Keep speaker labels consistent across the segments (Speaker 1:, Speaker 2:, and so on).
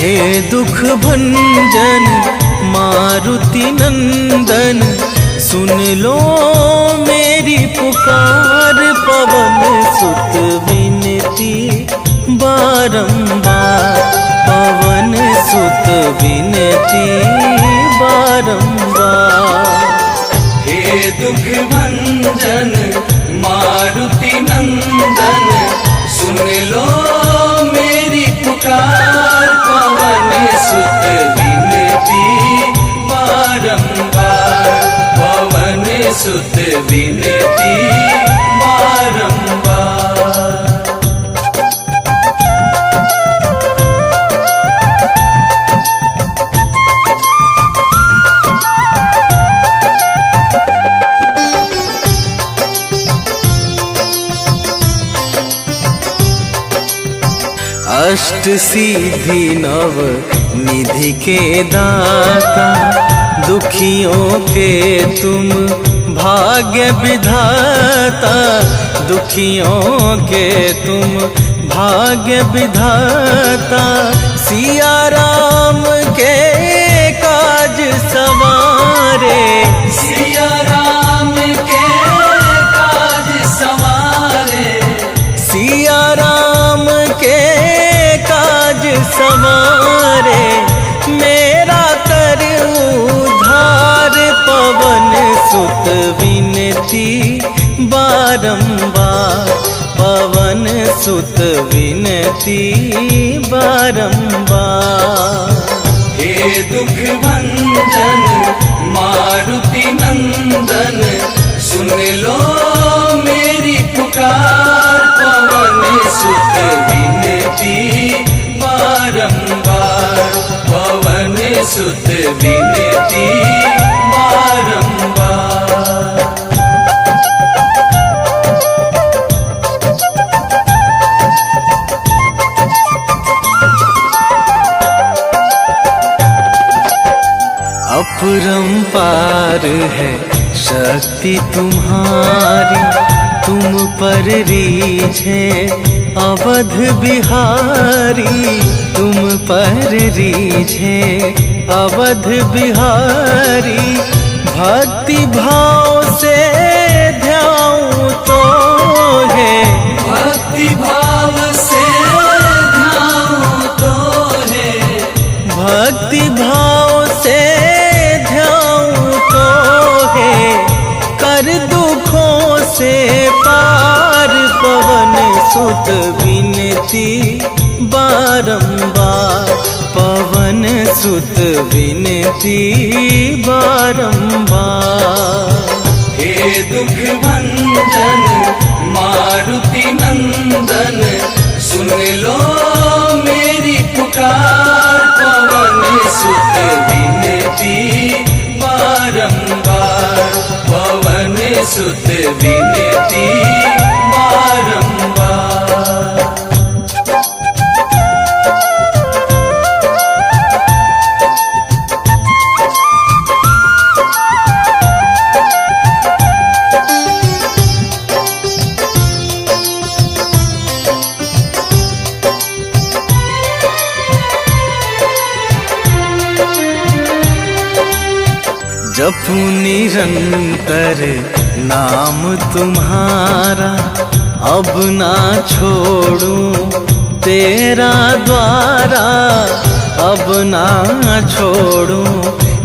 Speaker 1: हे दुख भंजन मारुति नंदन, सुन लो मेरी पुकार। पवन सुत विनती बारंबार, पवन सुत विनती बारंबार।
Speaker 2: हे दुख भंजन मारुति नंदन, सुन लो मेरी पुकार। पवन सुत विनती बारंबार, पवन सुत विनती बारंबार।
Speaker 1: अष्ट सिद्धि नव निधि के दाता, दुखियों के तुम भाग्य विधाता। दुखियों के तुम भाग्य विधाता, सिया राम के काज सवारे।
Speaker 2: सिया राम के काज सवारे,
Speaker 1: सिया राम के काज सवारे। मेरा कर उद्धार, पवन सुत विनती बारंबार, पवन सुत विनती बारंबार।
Speaker 2: हे दुख भंजन मारुति नंदन, सुन लो मेरी पुकार। पवन सुत विनती बारंबार, पवन सुत विनती बारंबार।
Speaker 1: अपरंपार है शक्ति तुम्हारी, तुम पर रीझे अवध बिहारी। तुम पर रीझे अवध बिहारी, भक्ति भाव से ध्याऊं तो है।
Speaker 2: भक्ति भाव से ध्याऊं तो है,
Speaker 1: भक्ति भाव से ध्याऊं तो है। कर दुखों से पार, पवन सुत विनती बारंबार, पवन सुत विनती बारंबार।
Speaker 2: हे दुख भंजन मारुति नंदन, सुन लो मेरी पुकार। पवन सुत विनती बारंबार, पवन सुत विनती बारंबार।
Speaker 1: जपू निरंतर नाम तुम्हारा, अब ना छोड़ूं तेरा द्वारा। अब ना छोड़ूं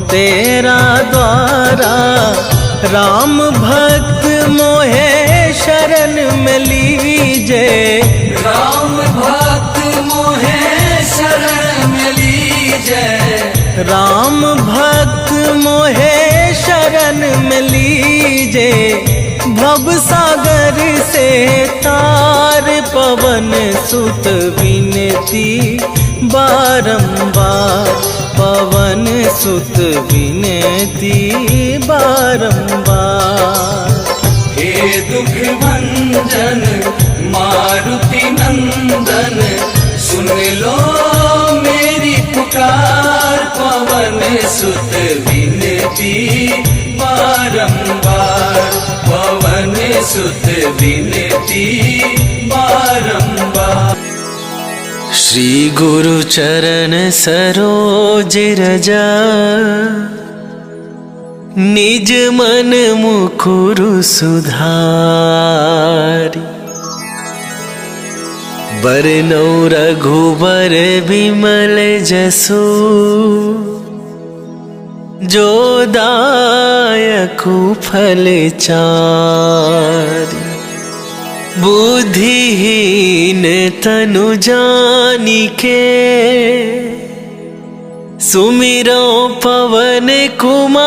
Speaker 1: तेरा द्वारा। राम भक्त मोहे शरण में लीजे,
Speaker 2: राम भक्त मोहे शरण में लीजे।
Speaker 1: राम भक्त मोहे शरण में लीजे। भव सागर से तार, पवन सुत विनती बारंबार, पवन सुत विनती बारंबार।
Speaker 2: हे दुख भंजन मारुति नंदन, सुन लो मेरी पुकार। पवन सुत विनती बारंबार, पवन सुत विनती बारंबार।
Speaker 1: श्री गुरु चरण सरोज रजा, निज मन मुकुरु सुधारि। बरनौ रघुबर बिमल जसु, जो दायकु फल चारि। बुद्धिहीन तनु जानिके, सुमिरो पवन कुमार।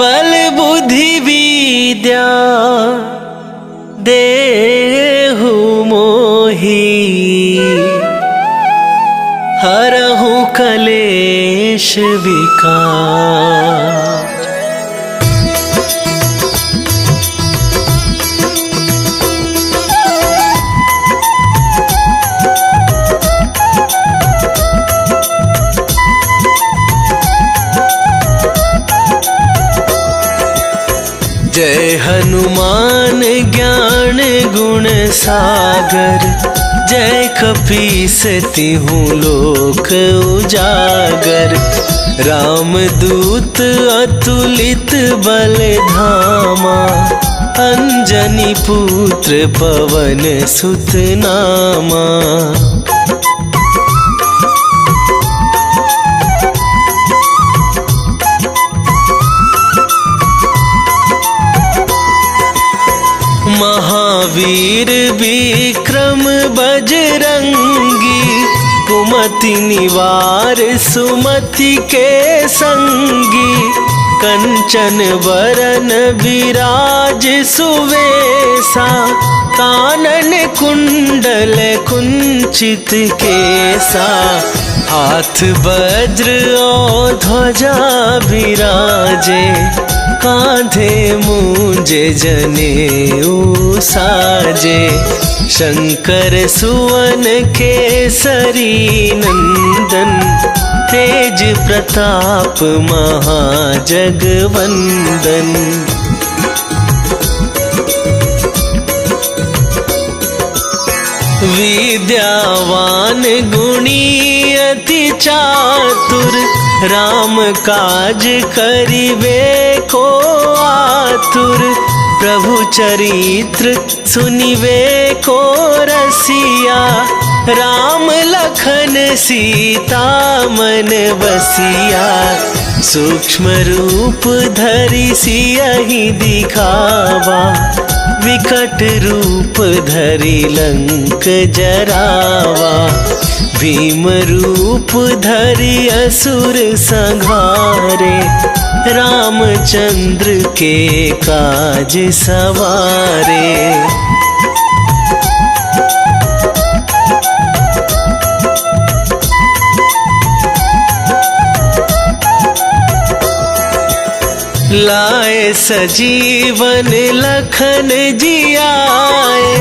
Speaker 1: बल बुद्धि विद्या देहु मोहि, हरहु कलेश विकार। जय हनुमान ज्ञान गुण सागर, जय कपीस तिहु लोक उजागर। रामदूत अतुलित बल धामा, अंजनी पुत्र पवन सुत नामा। महावीर विक्रम बजरंगी, कुमति निवार सुमति के संगी। कंचन बरन विराज सुवेसा, कानन कुंडल कुंचित केसा। हाथ वज्र और ध्वजा विराजे, कांधे मूंजे जनेऊ साजे। शंकर सुवन केसरी नंदन, तेज प्रताप महाजगवंदन। विद्यावान गुणी अति चातुर, राम काज करिबे को आतुर। प्रभु चरित्र सुनिबे को रसिया, राम लखन सीता मन बसिया। सूक्ष्म रूप धरि सियहि दिखावा, विकट रूप धरि लंक जरावा। भीम रूप धरि असुर संहारे, रामचंद्र के काज सवारे। लाए सजीवन लखन जियाए,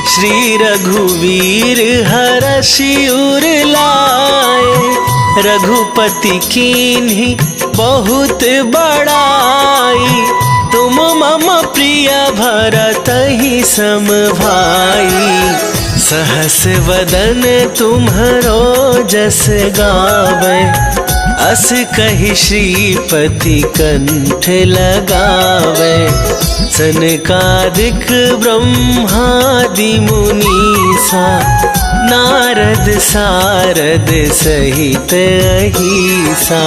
Speaker 1: श्री रघुवीर हरषि उर लाए। रघुपति कीन्ही बहुत बड़ाई, तुम मम प्रिय भरतहि सम भाई। सहस वदन तुम्हरो जस गावे, अस कहि श्रीपति कंठ लगावे। सनकादिक ब्रह्मादि मुनीसा, नारद सारद सहित अहिसा।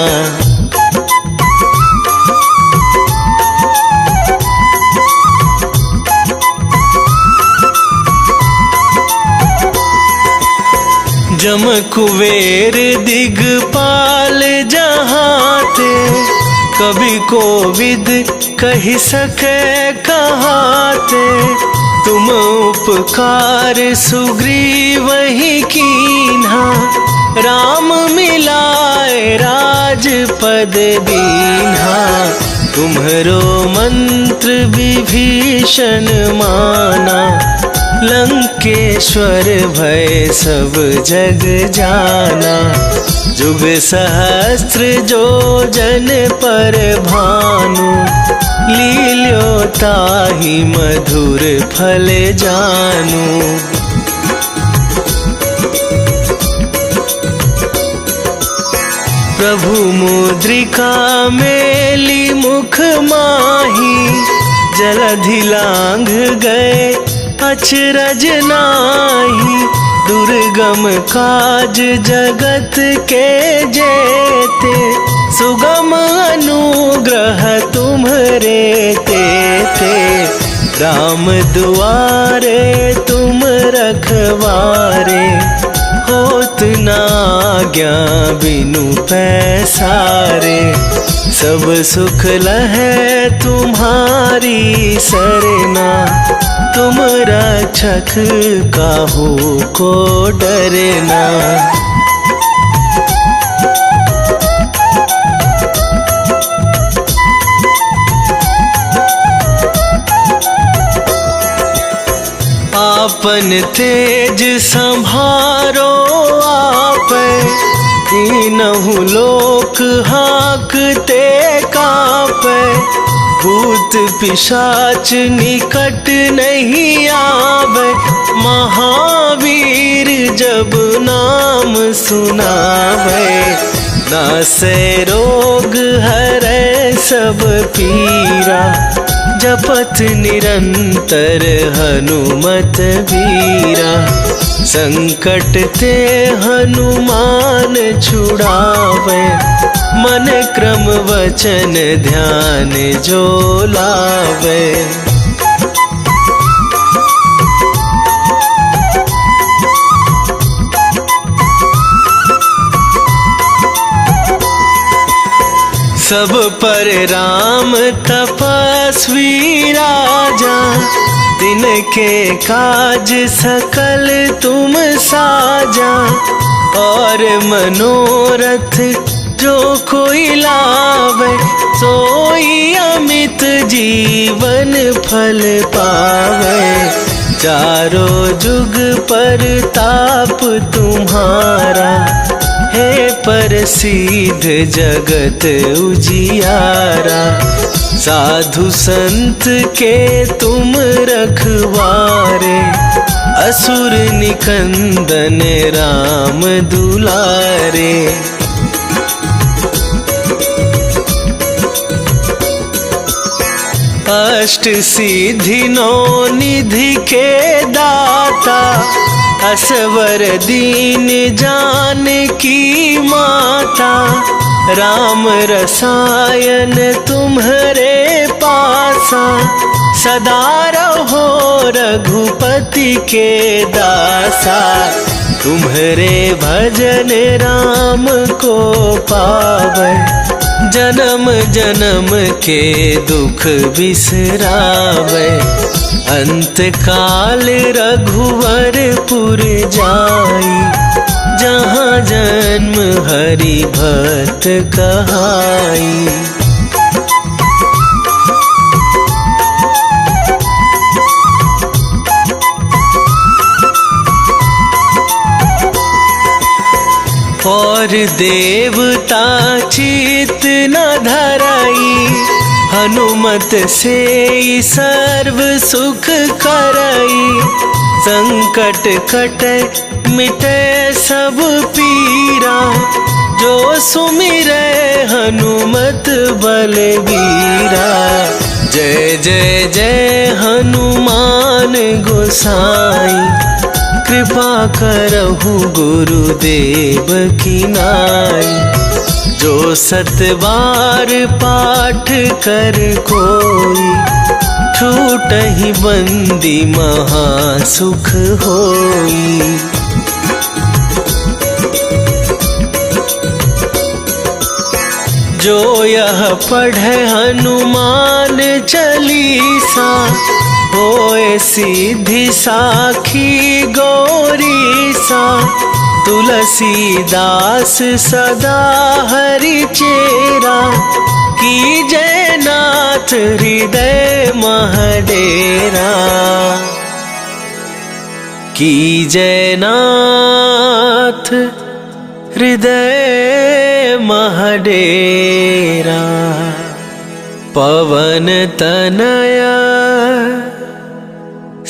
Speaker 1: जम कुबेर दिगपाल जहाते, कवि कोविद कहि सके कहाते। तुम उपकार सुग्रीवहि कीन्हा, राम मिलाए राजपद दीन्हा। तुम्हरो मंत्र विभीषण माना, लंकेश्वर भय सब जग जाना। जुग सहस्त्र जो जन पर भानु, लील्यो ताहि मधुर फल जानु। प्रभु मुद्रिका मेली मुख माही, जलधि लांघ गए अचरज नाही। दुर्गम काज जगत के जेते, सुगम अनुग्रह तुम्हरे तेते। राम दुआरे तुम रखवारे, होत न आज्ञा बिनु पैसारे। सब सुख लहै तुम्हारी सरना, तुम रक्षक काहू को डरना। आपन तेज संभारो आप, तीनहु लोक हाँकते कापै। भूत पिशाच निकट नहीं आवे, महावीर जब नाम सुनावे। नासै रोग हरै सब पीरा, जपत निरंतर हनुमत वीरा। संकट ते हनुमान छुड़ावे, मन क्रम वचन ध्यान जो लावे। सब पर राम तपस्वी राजा, तिनके काज सकल तुम साजा। और मनोरथ जो कोई लावे, सोई अमित जीवन फल पावे। चारों जुग पर ताप तुम्हारा, हे प्रसिद्ध जगत उजियारा। साधु संत के तुम रखवारे, असुर निकंदन राम दुलारे। अष्ट सिद्धि नौ निधि के दाता, असवर दीन जानकी माता। राम रसायन तुम्हरे पासा, सदा रहो रघुपति के दासा। तुम्हरे भजन राम को पावै, जन्म जन्म के दुख बिसरावै। अंत काल रघुवरपुर जाई, जहाँ जन्म हरि भक्त कहाई। और देवता चित न धराई, हनुमत से सर्व सुख करई। संकट कटे मिटे सब पीरा, जो सुमिरै हनुमत बलबीरा। जय जय जय हनुमान गोसाई, कृपा करहु गुरुदेव की नाई। जो सत बार पाठ कर कोई, छूटहि बंदी महा सुख होई। जो यह पढ़े हनुमान चालीसा, होए सिद्धि साखी गौरीसा। तुलसीदास सदा हरि चेरा, की जयनाथ हृदय महडेरा। की जयनाथ हृदय महडेरा। पवन तनया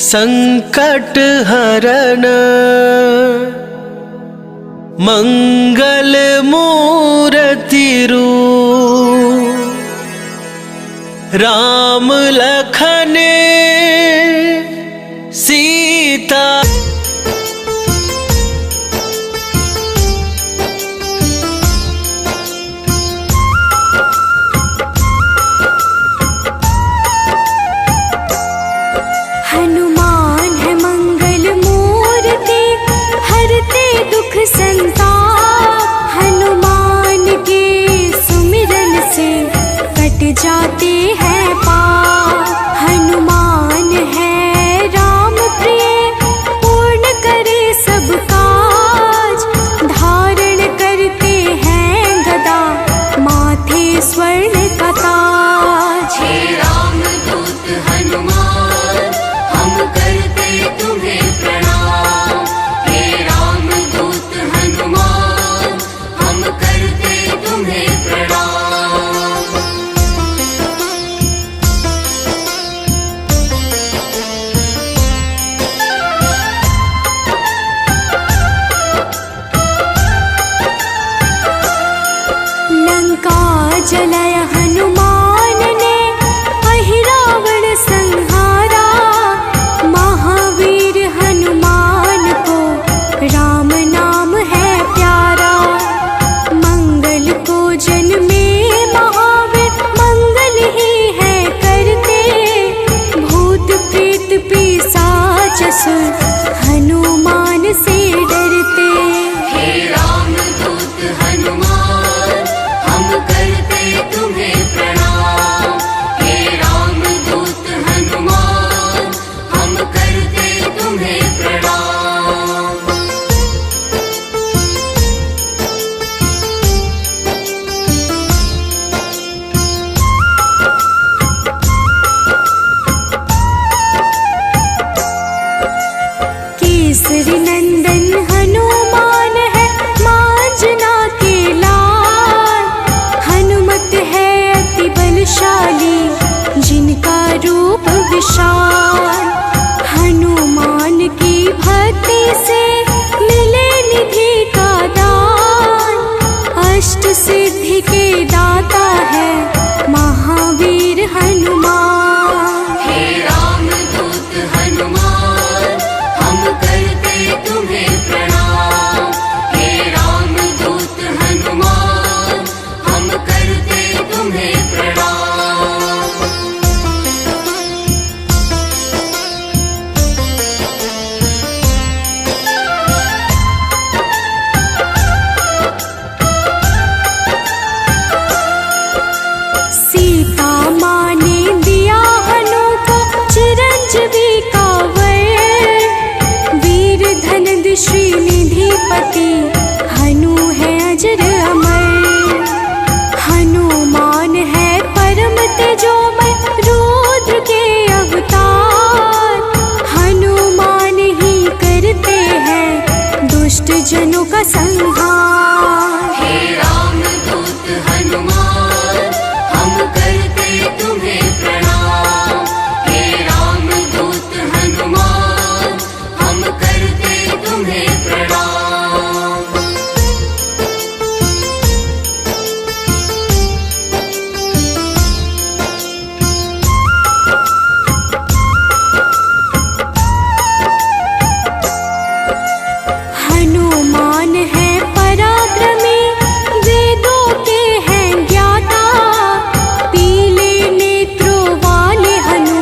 Speaker 1: संकट हरन मंगल मूर्ति रूप। राम लखन सीता
Speaker 3: हनुमान है मंगल मूर्ति हरते दुख संताप। हनुमान के सुमिरन से कट जाते हैं पाप। हनुमान है राम प्रिय पूर्ण करे सब काज। धारण करते हैं गदा माथे स्वर्ण का ताज।
Speaker 4: हे रामदूत हनुमान हम करते तुम्हें प्रणाम। हे रामदूत हनुमान हम करते तुम्हें प्रणाम।
Speaker 3: लंका जलाय हनुमान ने अहिरावण संहारा। महावीर हनुमान को राम नाम है प्यारा। मंगल को जन्मे महावीर मंगल ही है करते। भूत प्रेत पिशाच असुर हनुमान से डरते।
Speaker 4: हे रामदूत हनुमान हम करते तुम्हें प्रणाम। हे रामदूत हनुमान हम करते तुम्हें प्रणाम।
Speaker 3: केसरी नंदन हनुमान है मांजना के लाल। हनुमत है अति बलशाली जिनका रूप विशाल। हनुमान की भक्ति से मिले निधि का दान। अष्ट सिद्धि के दाता है महावीर हनुमान।
Speaker 4: हे रामदूत हनुमान हम करते तुम्हें प्रणाम। हे रामदूत हनुमान हम करते तुम्हें प्रणाम।
Speaker 3: सीता माँ ने दिया हनु को चिरंजीवी का वर। वीर धनद श्रीनिधिपति हनु है अजर अमर। हनुमान है परम तेजोमय रुद्र के अवतार। हनुमान ही करते हैं दुष्ट जनों का संहार।
Speaker 4: हे रामदूत हनुमान हम करते तुम्हें प्रणाम। हे रामदूत हनुमान हम करते तुम्हें प्रणाम।
Speaker 3: हनुमान है पराक्रमी वेदों के हैं ज्ञाता। पीले नेत्रों वाले हनु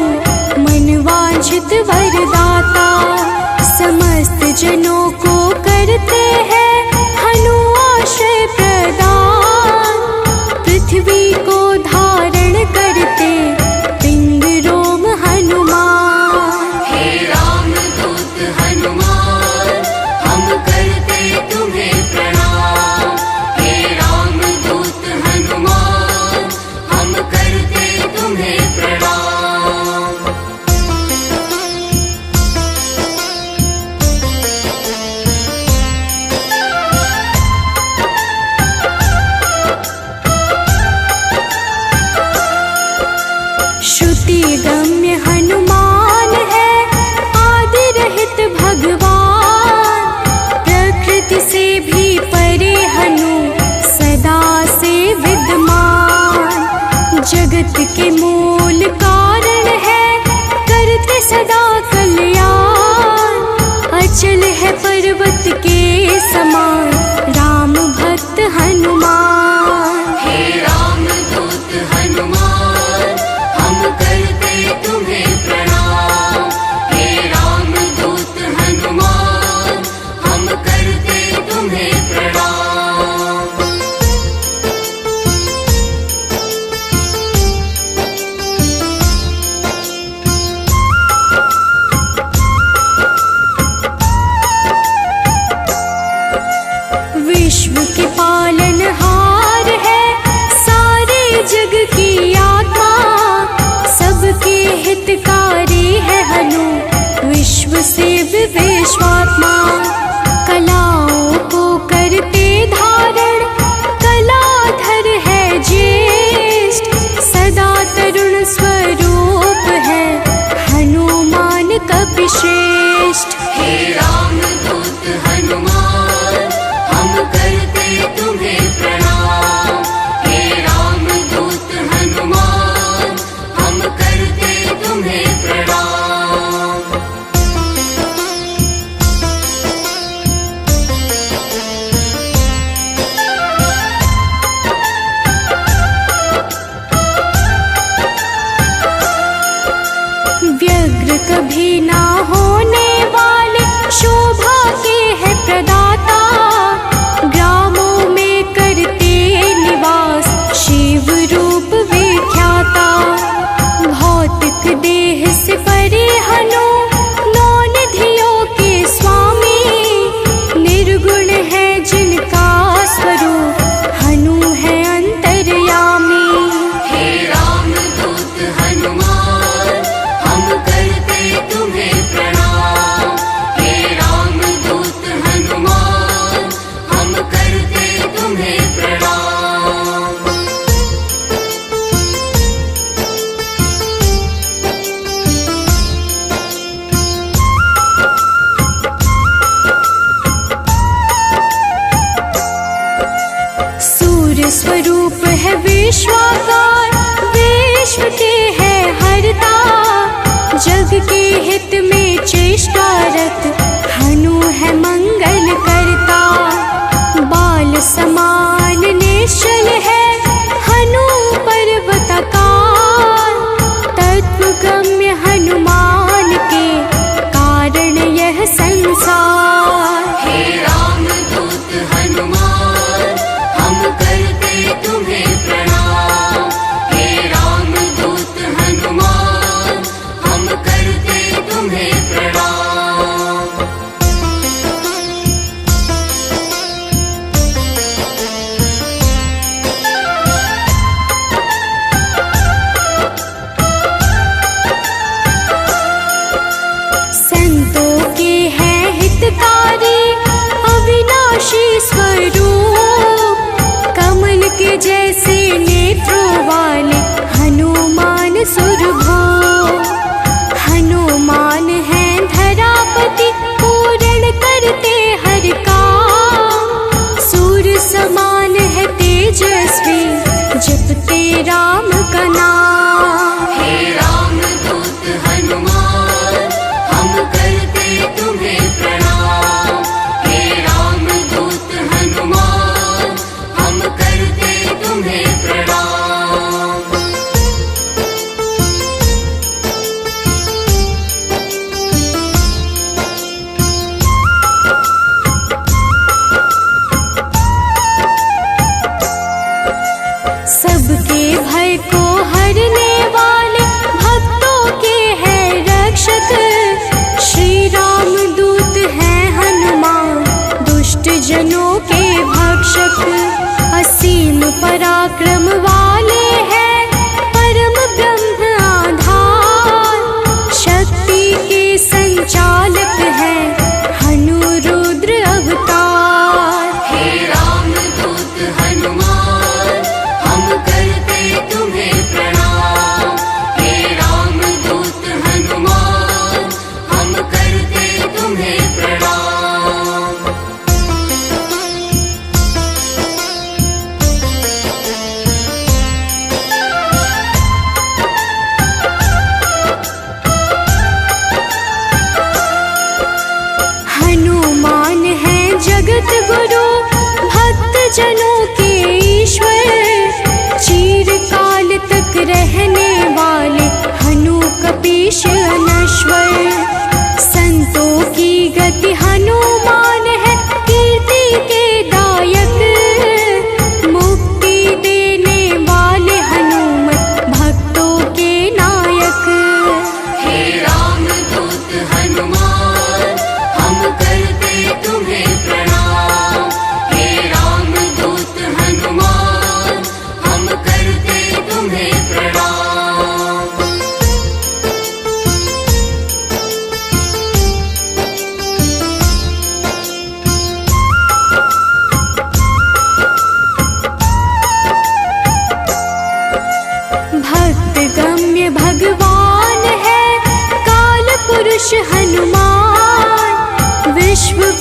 Speaker 3: मनवांछित वरदाता। समस्त जनों को करते हैं हनु आश्रय प्रदान। पृथ्वी को धारण करते पिंड रोम हनुमान।
Speaker 4: हे रामदूत हनुमान हम करते तुम्हें प्रणाम। हे रामदूत हनुमान हम करते तुम्हें प्रणाम।
Speaker 3: है पर्वत के समान राम भक्त हनुमान।
Speaker 4: हे राम दूत हनुमान, हम करते तुम्हें प्रणाम। हे राम दूत हनुमान, हम करते तुम्हें प्रणाम।
Speaker 3: विश्व के पालन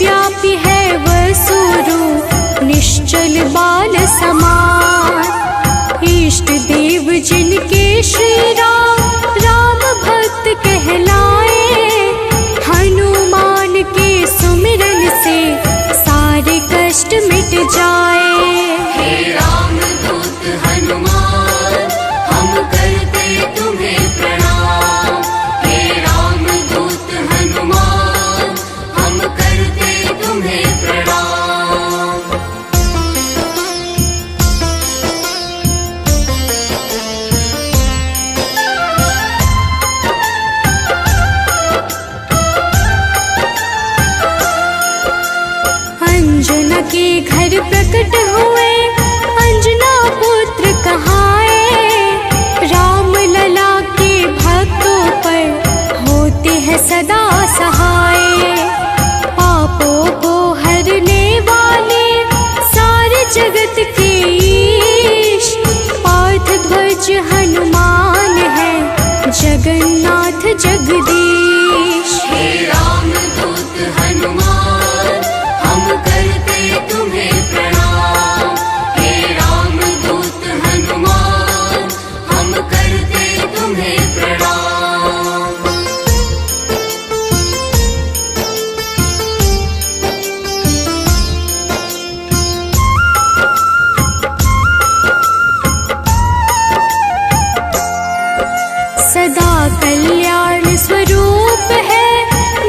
Speaker 3: विश्वव्यापी है वसुरूप निश्चल बाल समान। इष्ट देव जिनके श्री राम राम भक्त कहलाए, हनुमान के सुमिरन से सारे कष्ट मिट जाए।
Speaker 4: हे राम दूत हनुमान हम करते तुम्हें प्रणाम। हे राम दूत हनुमान हम करते तुम्हें प्रणाम।
Speaker 3: अंजना के घर प्रकट हुए अंजना पुत्र कहाए, राम लला के भक्तों पर होते हैं सदा सहाय। पापों को हरने वाले सारे जगत के ईश, पार्थ ध्वज हनुमान है जगन्नाथ जगदीश।
Speaker 4: हे राम दूत हनुमान हम करते तुम्हें प्रणाम। हे राम दूत हनुमान हम करते तुम्हें प्रणाम।
Speaker 3: सदा कल्याण स्वरूप है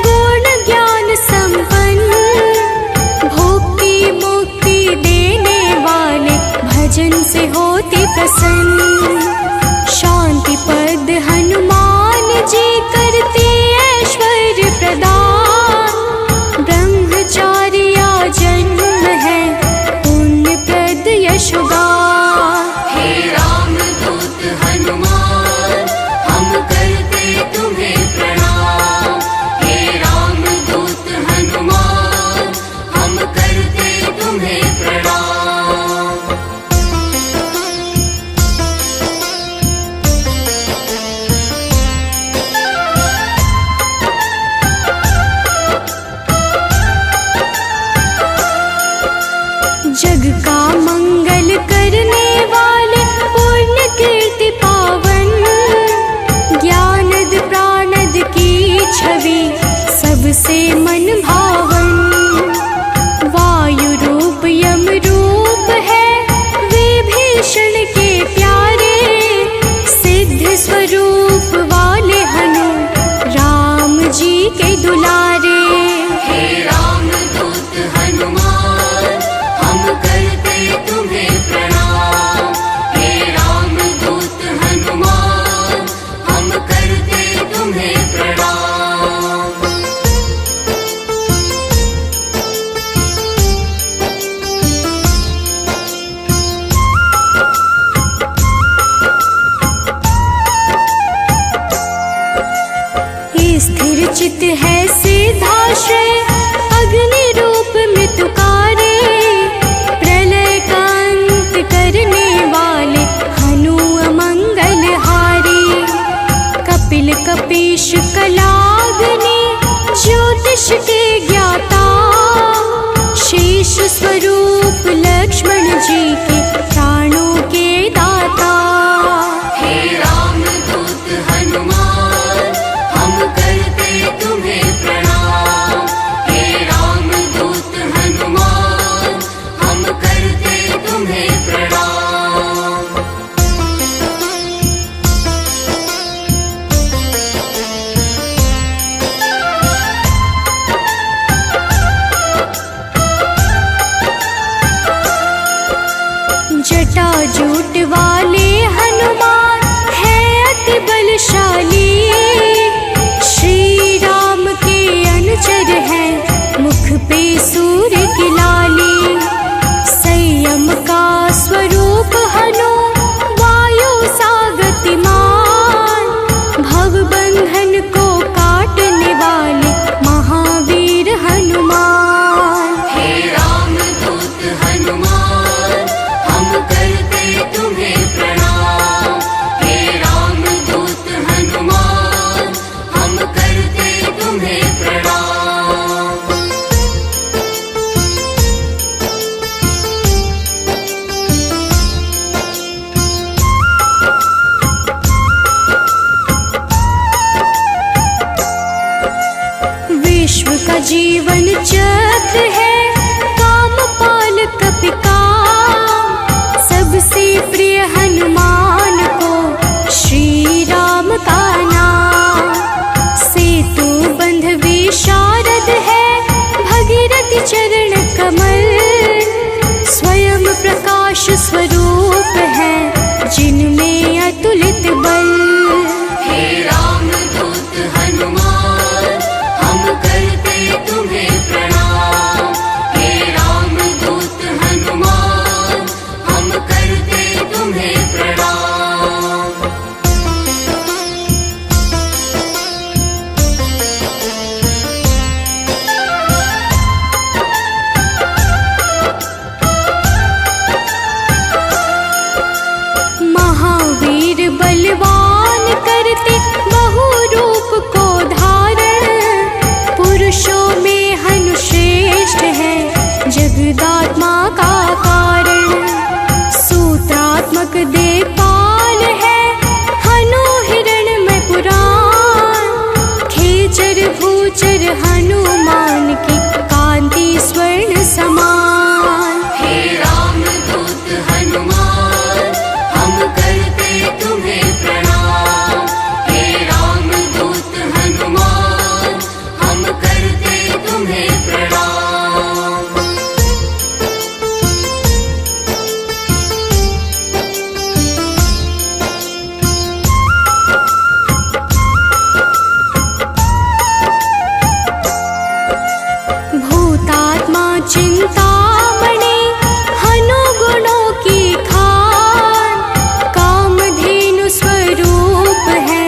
Speaker 3: गुण ज्ञान संपन्न, भक्ति मुक्ति देने वाले भजन से होते प्रसन्न। शांति पद हनुमान जी करते ऐश्वर्य प्रदान, ब्रह्मचार्य जन्म है पुण्य प्रद यशोगान।
Speaker 4: हे राम दूत हनुमान हम करते तुम्हें प्रणाम। हे राम दूत हनुमान हम करते तुम्हें प्रणाम।
Speaker 3: जग का मंगल करने वाले पुण्य कीर्ति पावन, ज्ञानद प्राणद की छवि सबसे मन भावन। वायु रूप यम रूप है विभीषण के प्यारे, सिद्ध स्वरूप वाले हनु राम जी के दुलारे।
Speaker 4: हे राम दूत हनुमान हम करते तुम्हें प्रणाम। हे राम दूत हनुमान हम करते तुम्हें प्रणाम।
Speaker 3: स्थिर चित है सिद्धाश्रय अग्नि रूप मृत्युकारे, प्रलय का अंत करने वाले हनु अमंगल हारी। कपिल कपीश कलाग्नि ज्योतिष के ज्ञाता, शेष स्वरूप लक्ष्मण जी के प्राणों के दाता।
Speaker 4: हे राम दूत हनुमान हम करते तुम्हें प्रणाम। हे राम दूत हनुमान हम करते तुम्हें प्रणाम।
Speaker 3: जटाजूट वाले हनुमान है अति बलशाली, श्री राम के अनुचर है मुख पे सूर्य की लाली। संयम का स्वरूप हनु वायु सा गतिमान, भव बंधन को काटने वाले महावीर हनुमान।
Speaker 4: हे राम दूत हनुमान हम करते तुम्हें प्रणाम। हे राम दूत हनुमान हम करते तुम्हें प्रणाम।
Speaker 3: धरती चरण कमल, स्वयं प्रकाश स्वरूप है जिनमें अतुलित बल।
Speaker 4: हे रामदूत हनुमान, हम करते तुम्हें प्रणाम। हे रामदूत हनुमान, हम करते तुम्हें प्रणाम।
Speaker 3: महावीर बलवान करते बहु रूप को धारण, पुरुषों में हनु श्रेष्ठ है जगदात्मा का कारण। सूत्रात्मक देवपाल है हनु हिरणमय पुराण, खेचर भूचर हनुमान की कांति स्वर्ण समान।
Speaker 4: हे रामदूत हनुमान, हम करते तुम्हें प्रणाम। हे रामदूत हनुमान, हम करते तुम्हें प्रणाम।
Speaker 3: भूतात्मा चिंतामणि हनु गुणों की खान, कामधेनु स्वरूप है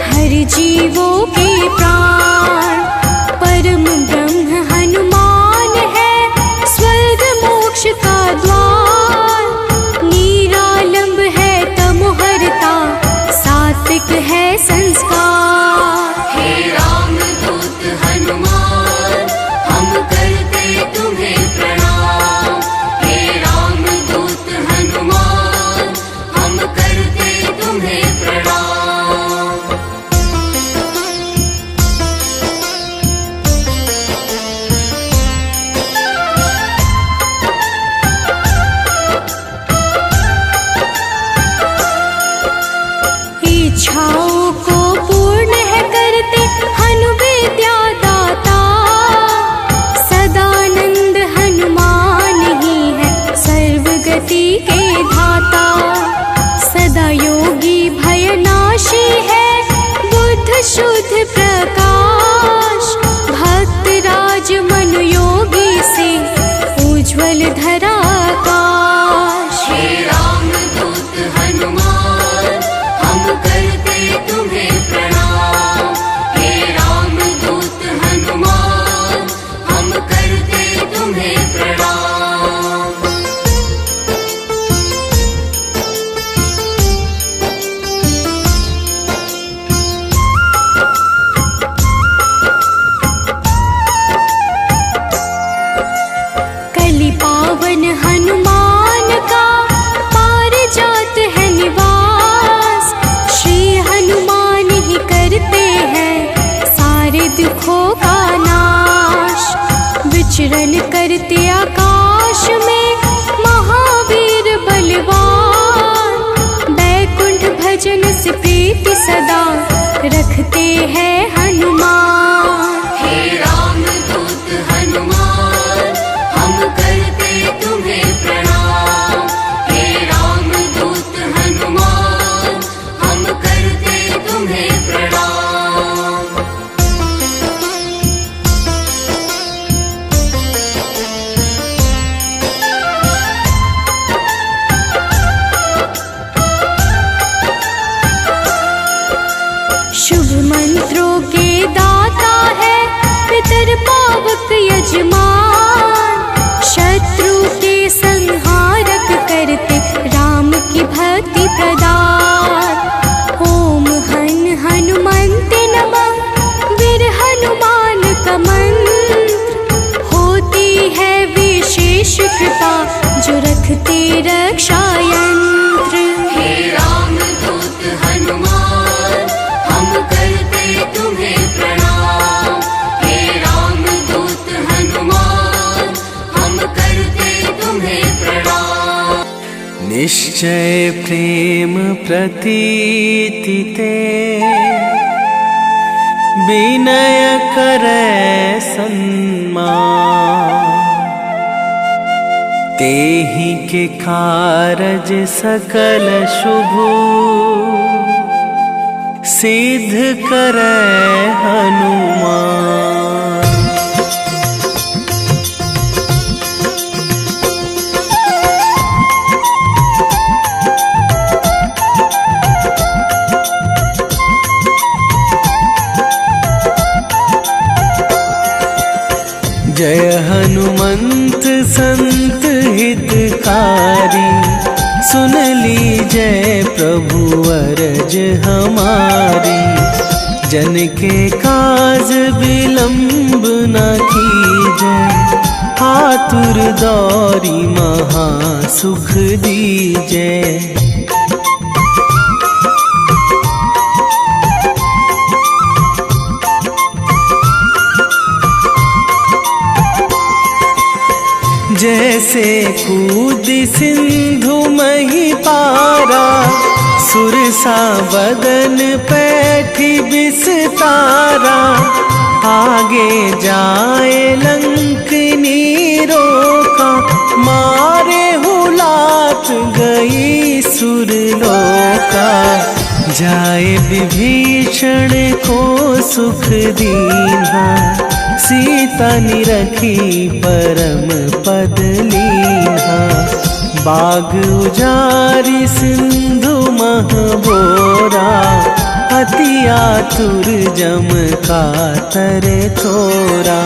Speaker 3: हर जीवों के प्राण। परम ब्रह्म हनुमान है स्वर्ग मोक्ष का द्वार, निरालंब है तमोहरता सात्विक है संस्कार।
Speaker 4: हे रामदूत हनुमान, हम करते तुम्हें प्रणाम। हे रामदूत हनुमान, हम करते तुम्हें प्रणाम।
Speaker 3: इच्छाओं को पूर्ण है करते हनु विद्या दाता, सदानंद हनुमान ही है सर्वगति के धाता। सदा योगी भयनाशी है बुद्ध शुद्ध प्रकाश, भक्त राज मनु योगी से उज्ज्वल धरा आकाश।
Speaker 4: हे रामदूत हनुमान, हम करते तुम्हें प्रणाम। हे रामदूत हनुमान, हम करते तुम्हें प्रणाम।
Speaker 3: कलि पावन हनुमान का पारिजात है निवास, श्री हनुमान ही करते हैं सारे दुखों का नाश। विचरण करते आकाश में महावीर बलवान, बैकुंठ भजन से प्रीति सदा रखते हैं हनुमान।
Speaker 4: हे रामदूत हनुमान, हम करते तुम्हें प्रणाम। हे रामदूत हनुमान, हम करते तुम्हें प्रणाम।
Speaker 3: शुभ मंत्रों के दाता है पितर पावक यजमान, शत्रु के संहारक करते राम की भक्ति प्रदान। ओम हन हनुमन्ते नमः वीर हनुमान का मंत्र, होती है विशेष कृपा जो रखते रक्षा यंत्र।
Speaker 4: हे रामदूत हनुमान, हम करते तुम्हें प्रणाम। हे रामदूत हनुमान, हम करते तुम्हें प्रणाम।
Speaker 1: निश्चय प्रेम प्रतीति ते विनय करे सन्मान, तेहि के कारज सकल शुभ सिद्ध करे हनुमान। जय हनुमंत संत हितकारी, सुन लीजय प्रभु अरज हमारी। जन के काज विलंब न कीजय, आतुर दौरी महा सुख दीजय। जैसे कूद सिंधु मही पारा, सुरसा बदन पैठी बिस्तारा। आगे जाए लंकनी रोका, मारे हुलात गई सुरलोका। जाए विभीषण को सुख दीन्हा, सीता निरखी परम पद लीन्हा। बाग उजारी सिंधु महबोरा, अति आतुर जम कातर थोरा।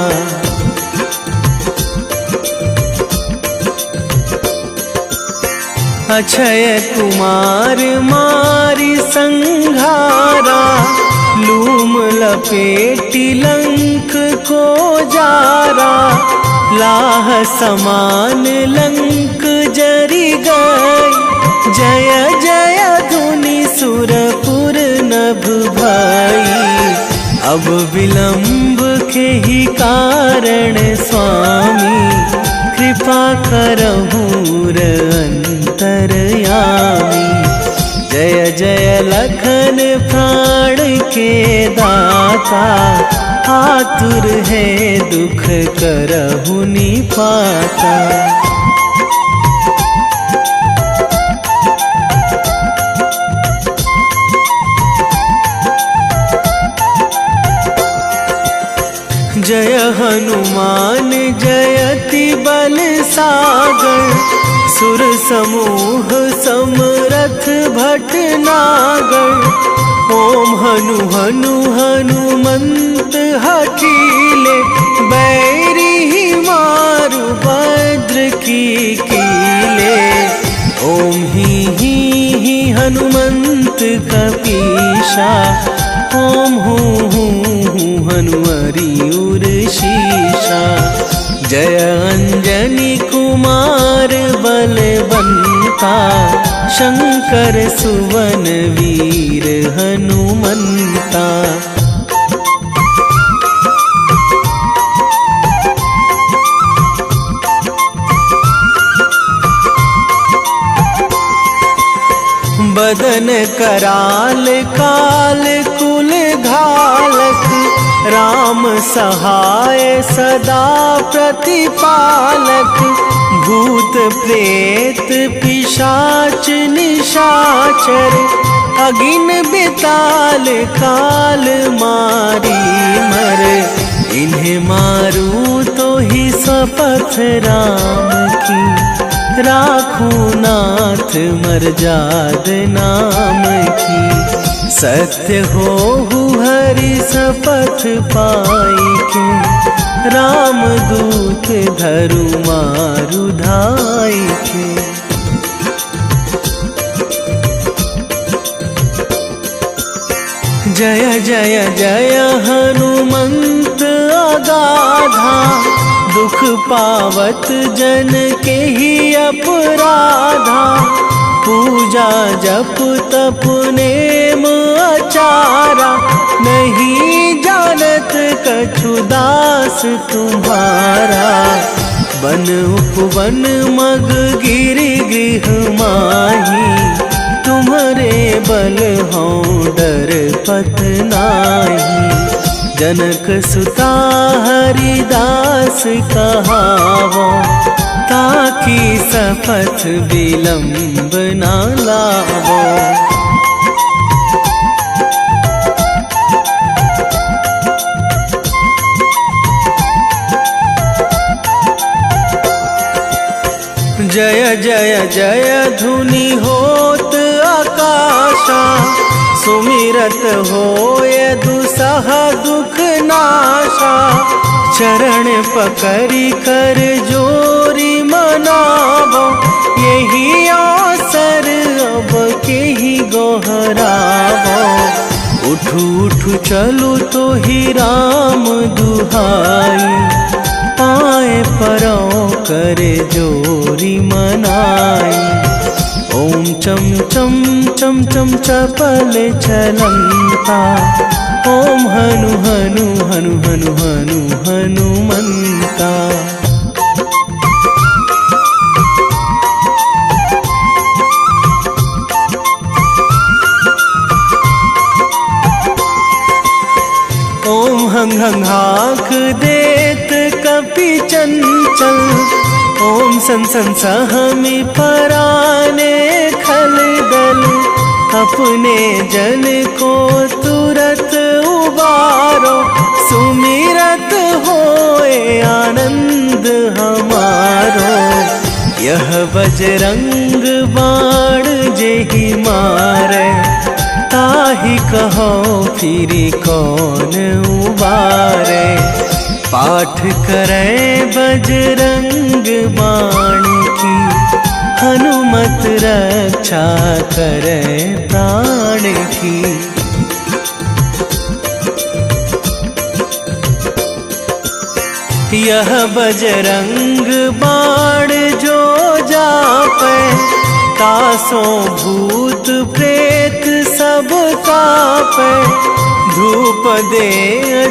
Speaker 1: अक्षय कुमार मारी संघारा, लूम लपेटी लंक को जारा। लाह समान लंक जरी गई, जय जय धुनि सुरपुर नभ भई। अब विलंब के ही कारण स्वामी, कृपा करहु अंतरयामी। जय जय लखन प्राण के दाता, आतुर है दुख करहु निपाता। जय हनुमान जयति बल सागर, सुर समूह समरथ भटनागर। ओम हनु हनु हनुमंत हठीले, बैरी मारु भद्र की कीले। ओम ही हनुमंत कपीशा, ओम हूँ हनुमरी उर शीशा। जय अंजनी कुमार बलवंता, शंकर सुवन वीर हनुमंता। बदन कराल काल कुल घालक, राम सहाय सदा प्रतिपालक। भूत प्रेत पिशाच निशाचर, अगिन बिताल काल मारी मर। इन्हें मारू तो ही शपथ राम की, राखूं नाथ मर्याद नाम की। सत्य हो हरि शपथ पाई के, राम दूत धरु मारु धाई के। जय जय जय हनुमंत अगाधा, दुख पावत जन के ही अपराधा। पूजा जप तप नेम आचारा, नहीं जानत कछु दास तुम्हारा। बन उपवन मग गिरि गृह माही, तुम्हारे बल हों डर पत नाही। जनक सुता हरिदास कहावो, ताकि सपथ विलंब ना लावो। जय जय जय धुनि होत आकाशा, सुमिरत होय दुसह दुख नाशा। चरण पकड़ी कर जोरी मनावो, यही अवसर अब के ही गोहरावो। उठू उठू चलू तो ही राम दुहाई, पाए परो करे जोरी मनाई। ओम चम चम चम चम चपल चलंता, ओम हनु हनु हनु हनु हनु हनुमंता। ओम हंग हंग हाक देत कपि चंचल, ओम सन सन सहमी पराने खल दल। अपने जन को तुरत उबारो, सुमिरत होए आनंद हमारो। यह बजरंग बाण जेहि मारे, ताहि कहो फिरी कौन उबारे। पाठ करे बजरंग बाण की, हनुमत रक्षा करे प्राण की। यह बजरंग बाण जो जापे, तासो भूत प्रेत सब कापे। धूप दे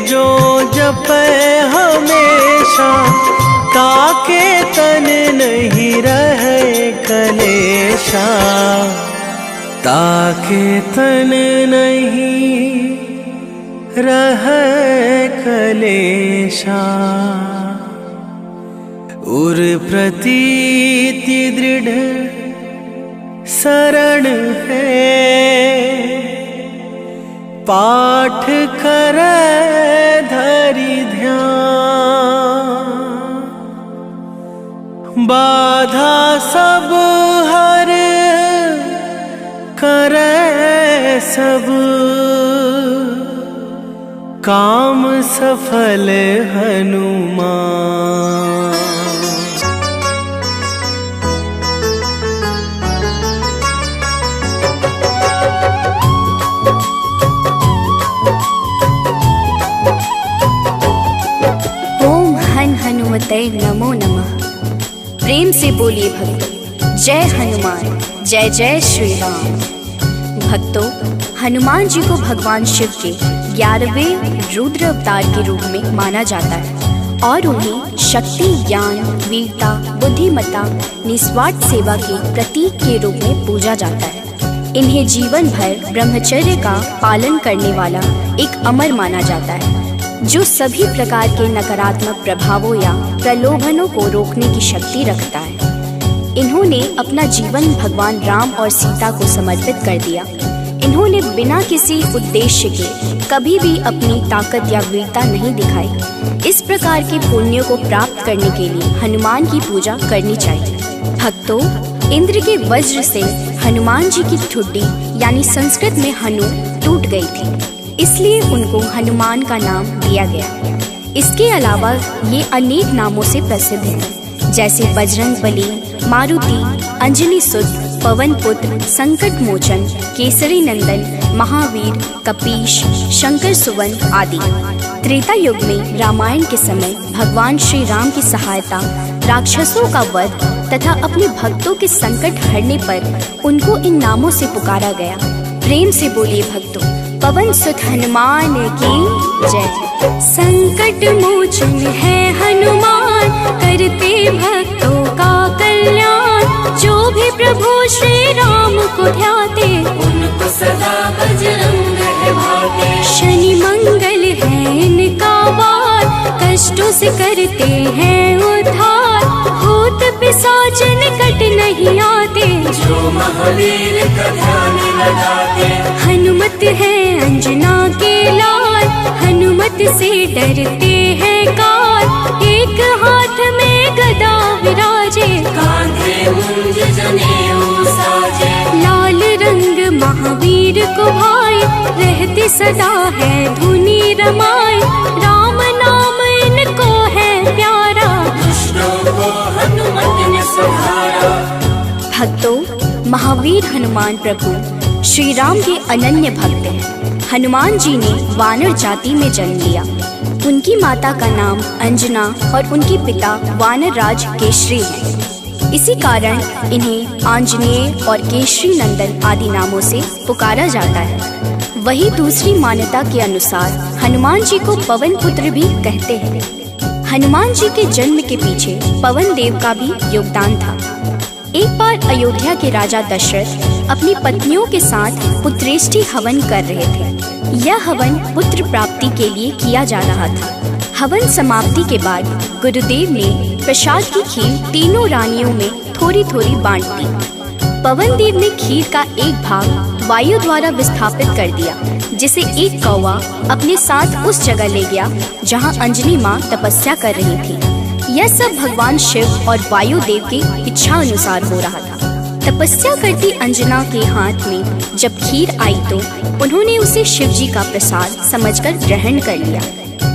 Speaker 1: जो जपे हमेशा, ताके तन नहीं रहे कलेशा। ताके तन नहीं रहे कलेशा। उर प्रतीति दृढ़ शरण है, पाठ करे धरि ध्यान। बाधा सब हर करे सब, काम सफल हनुमान।
Speaker 5: हनुमते नमो नमः। प्रेम से बोलिए भक्तों, जय हनुमान, जय जय श्री राम। भक्तों, हनुमान जी को भगवान शिव के 11वें रुद्र अवतार के रूप में माना जाता है और उन्हें शक्ति, ज्ञान, वीरता, बुद्धिमत्ता, निस्वार्थ सेवा के प्रतीक के रूप में पूजा जाता है। इन्हें जीवन भर ब्रह्मचर्य का पालन करने वाला एक अमर माना जाता है, जो सभी प्रकार के नकारात्मक प्रभावों या प्रलोभनों को रोकने की शक्ति रखता है। इन्होंने अपना जीवन भगवान राम और सीता को समर्पित कर दिया। इन्होंने बिना किसी उद्देश्य के कभी भी अपनी ताकत या वीरता नहीं दिखाई। इस प्रकार के पुण्यों को प्राप्त करने के लिए हनुमान की पूजा करनी चाहिए। भक्तों, इंद्र के वज्र से हनुमान जी की ठुड्डी यानी संस्कृत में हनु टूट गई थी, इसलिए उनको हनुमान का नाम दिया गया। इसके अलावा ये अनेक नामों से प्रसिद्ध हैं, जैसे बजरंग बली, मारुति, अंजनी सुत, पवन पुत्र, संकट मोचन, केसरी नंदन, महावीर, कपीश, शंकर सुवन आदि। त्रेता युग में रामायण के समय भगवान श्री राम की सहायता, राक्षसों का वध तथा अपने भक्तों के संकट हरने पर उनको इन नामों से पुकारा गया। प्रेम से बोलिए भक्तों, पवन सुत हनुमान की जय। संकट मोचन है हनुमान, करते भक्तों का कल्याण। जो भी प्रभु श्री राम को ध्याते,
Speaker 4: उनको सदा बजरंग है भाते।
Speaker 5: शनि मंगल है इनका वार, कष्टों से करते हैं उद्धार। भूत
Speaker 4: जो महावीर का ध्यान लगाते।
Speaker 3: हनुमत है अंजना के लाल, हनुमत से डरते हैं काल। एक हाथ में गदा विराजे,
Speaker 4: कांधे मुंज जनेऊ साजे।
Speaker 3: लाल रंग महावीर को भाई, रहते सदा है धुनी रमाई। राम नाम इनको है प्यारा,
Speaker 4: दुष्टों को हनुमत ने संहारा।
Speaker 5: भक्तों, महावीर हनुमान प्रभु श्री राम के अनन्य भक्त हैं। हनुमान जी ने वानर जाति में जन्म लिया। उनकी माता का नाम अंजना और उनके पिता वानर राज केशरी हैं। इसी कारण इन्हें आंजनेय और केशरी नंदन आदि नामों से पुकारा जाता है। वही दूसरी मान्यता के अनुसार हनुमान जी को पवन पुत्र भी कहते हैं। हनुमान जी के जन्म के पीछे पवन देव का भी योगदान था। एक बार अयोध्या के राजा दशरथ अपनी पत्नियों के साथ पुत्रेष्टि हवन कर रहे थे। यह हवन पुत्र प्राप्ति के लिए किया जा रहा था। हवन समाप्ति के बाद गुरुदेव ने प्रसाद की खीर तीनों रानियों में थोड़ी थोड़ी बांट दी। पवन देव ने खीर का एक भाग वायु द्वारा विस्थापित कर दिया, जिसे एक कौवा अपने साथ उस जगह ले गया जहाँ अंजनी माँ तपस्या कर रही थी। यह सब भगवान शिव और वायु देव की इच्छा अनुसार हो रहा था। तपस्या करती अंजना के हाथ में जब खीर आई तो उन्होंने उसे शिव जी का प्रसाद समझकर ग्रहण कर लिया।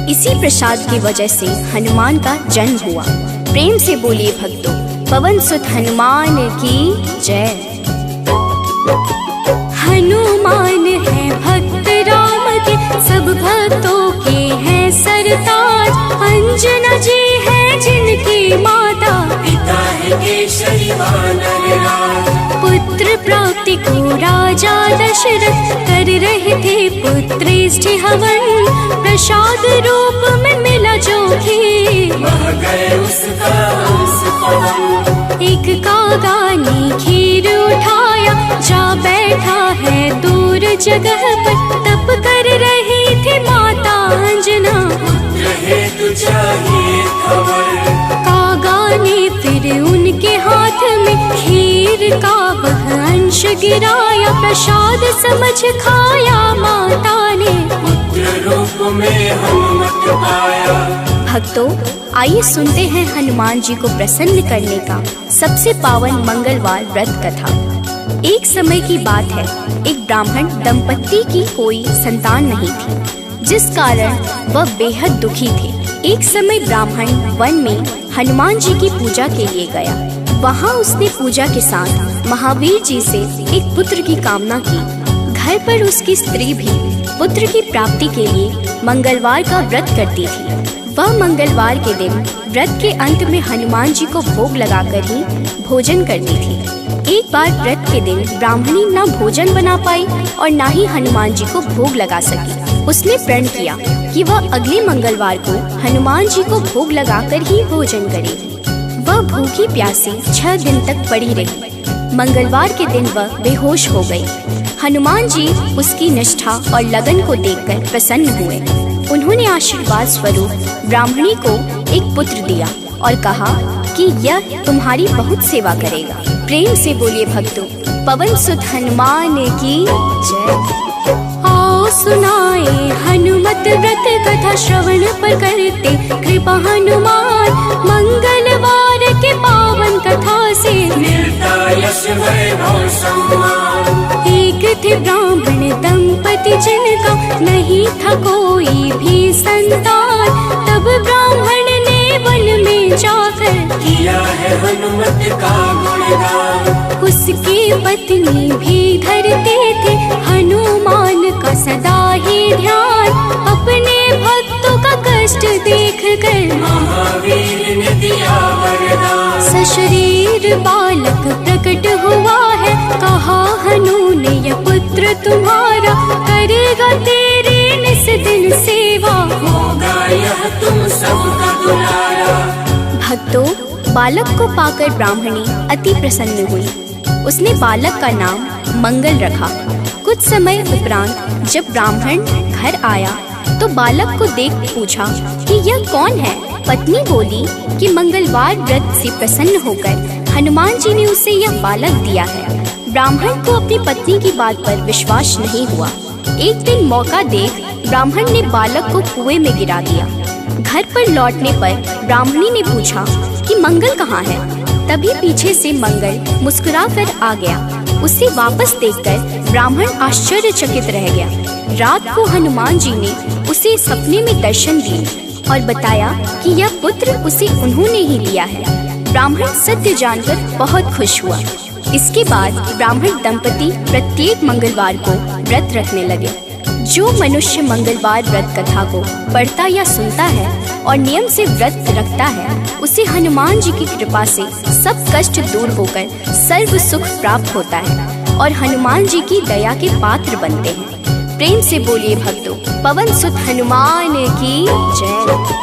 Speaker 5: इसी प्रसाद की वजह से हनुमान का जन्म हुआ। प्रेम से बोलिए भक्तों, पवन सुत हनुमान की जय।
Speaker 3: हनुमान है भक्त राम के, सब भक्तों के हैं सरताज। अंजना जी है जिनकी माता,
Speaker 4: पिता है केशरी वानर राज।
Speaker 3: पुत्र प्राप्ति को राजा दशरथ कर रहे थे पुत्रेष्टि हवन। प्रसाद रूप में मिला जो खीर,
Speaker 4: बह गए उसका हंस पवन।
Speaker 3: एक कागा ने खीर उठाया, जा बैठा है दूर जगह पर। तप कर रही थी माता अंजना,
Speaker 4: पुत्र हेतु चाहिए खबर।
Speaker 3: कागा ने फिर उनके हाथ में खीर का वह अंश गिराया। प्रसाद समझ खाया माता ने,
Speaker 4: पुत्र रूप में हनुमत पाया।
Speaker 5: भक्तों, आइए सुनते हैं हनुमान जी को प्रसन्न करने का सबसे पावन मंगलवार व्रत कथा। एक समय की बात है, एक ब्राह्मण दंपत्ति की कोई संतान नहीं थी, जिस कारण वह बेहद दुखी थे। एक समय ब्राह्मण वन में हनुमान जी की पूजा के लिए गया। वहाँ उसने पूजा के साथ महावीर जी से एक पुत्र की कामना की। घर पर उसकी स्त्री भी पुत्र की प्राप्ति के लिए मंगलवार का व्रत करती थी। वह मंगलवार के दिन व्रत के अंत में हनुमान जी को भोग लगाकर ही भोजन करती थी। एक बार व्रत के दिन ब्राह्मणी न भोजन बना पाई और न ही हनुमान जी को भोग लगा सकी। उसने प्रण किया कि वह अगले मंगलवार को हनुमान जी को भोग लगाकर ही भोजन करेगी। वह भूखी प्यासी 6 दिन तक पड़ी रही। मंगलवार के दिन वह बेहोश हो गई। हनुमान जी उसकी निष्ठा और लगन को देखकर प्रसन्न हुए। उन्होंने आशीर्वाद स्वरूप ब्राह्मणी को एक पुत्र दिया और कहा कि यह तुम्हारी बहुत सेवा करेगा। प्रेम से बोलिए भक्तों, पवन सुत हनुमान की जय।
Speaker 3: आओ सुनाए हनुमत व्रत कथा, श्रवण पर करते कृपा हनुमान। मंगलवार के पावन कथा से
Speaker 4: मिलता यश वैभव सम्मान।
Speaker 3: एक थे ब्राह्मण दंपति जिनका नहीं था कोई भी संतान। तब ब्राह्मण ने वन में जाकर
Speaker 4: किया है हनुमत का गुणगान।
Speaker 3: उसकी पत्नी भी धरते थे हनुमान का सदा ही ध्यान। अपने भक्तों का कष्ट देख कर
Speaker 4: महावीर ने दिया वरदान।
Speaker 3: सशरीर बालक प्रकट हुआ है, कहा हनु ने यह पुत्र तुम्हारा करेगा तेरी निस दिन सेवा।
Speaker 4: होगा यह तुम सबका दुलारा।
Speaker 5: भक्तों, बालक को पाकर ब्राह्मणी अति प्रसन्न हुई। उसने बालक का नाम मंगल रखा। कुछ समय उपरांत जब ब्राह्मण घर आया तो बालक को देख पूछा कि यह कौन है। पत्नी बोली कि मंगलवार व्रत से प्रसन्न होकर हनुमान जी ने उसे यह बालक दिया है। ब्राह्मण को अपनी पत्नी की बात पर विश्वास नहीं हुआ। एक दिन मौका देख ब्राह्मण ने बालक को कुएं में गिरा दिया। घर पर लौटने पर ब्राह्मणी ने पूछा कि मंगल कहाँ है। तभी पीछे से मंगल मुस्कुरा कर आ गया। उसे वापस देखकर ब्राह्मण आश्चर्यचकित रह गया। रात को हनुमान जी ने उसे सपने में दर्शन दिए और बताया कि यह पुत्र उसे उन्होंने ही दिया है। ब्राह्मण सत्य जानकर बहुत खुश हुआ। इसके बाद ब्राह्मण दंपति प्रत्येक मंगलवार को व्रत रखने लगे। जो मनुष्य मंगलवार व्रत कथा को पढ़ता या सुनता है और नियम से व्रत रखता है, उसे हनुमान जी की कृपा से सब कष्ट दूर होकर सर्व सुख प्राप्त होता है और हनुमान जी की दया के पात्र बनते हैं। प्रेम से बोलिए भक्तों, पवन सुत हनुमान की जय।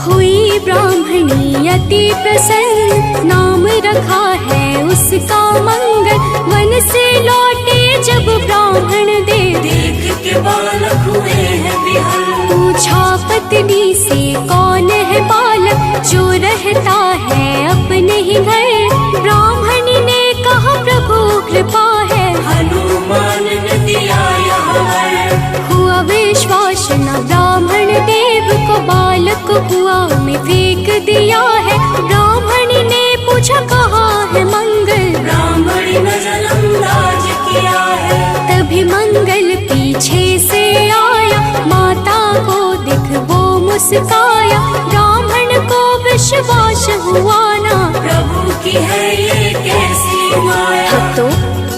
Speaker 3: हुई ब्राह्मणी अति प्रसन्न, नाम रखा है उसका मंगल। वन से लौटे जब ब्राह्मण देव,
Speaker 4: देख के बालक हुए हैं विहल।
Speaker 3: पूछा पत्नी से कौन है बालक, जो रहता है अपने ही घर। ब्राह्मणी ने कहा प्रभु कृपा है,
Speaker 4: हनुमान ने दिया यह वर।
Speaker 3: हुआ विश्वास न ब्राह्मण देव को, बालक को कुआं में फेंक दिया है। ब्राह्मणी ने पूछा कहाँ है मंगल,
Speaker 4: ब्राह्मणी ने जन्मराज किया है।
Speaker 3: तभी मंगल पीछे से आया, माता को दिख वो मुस्काया। ब्राह्मण को विश्वास हुआ ना,
Speaker 4: प्रभु की है ये कैसी माया।
Speaker 5: भक्तों,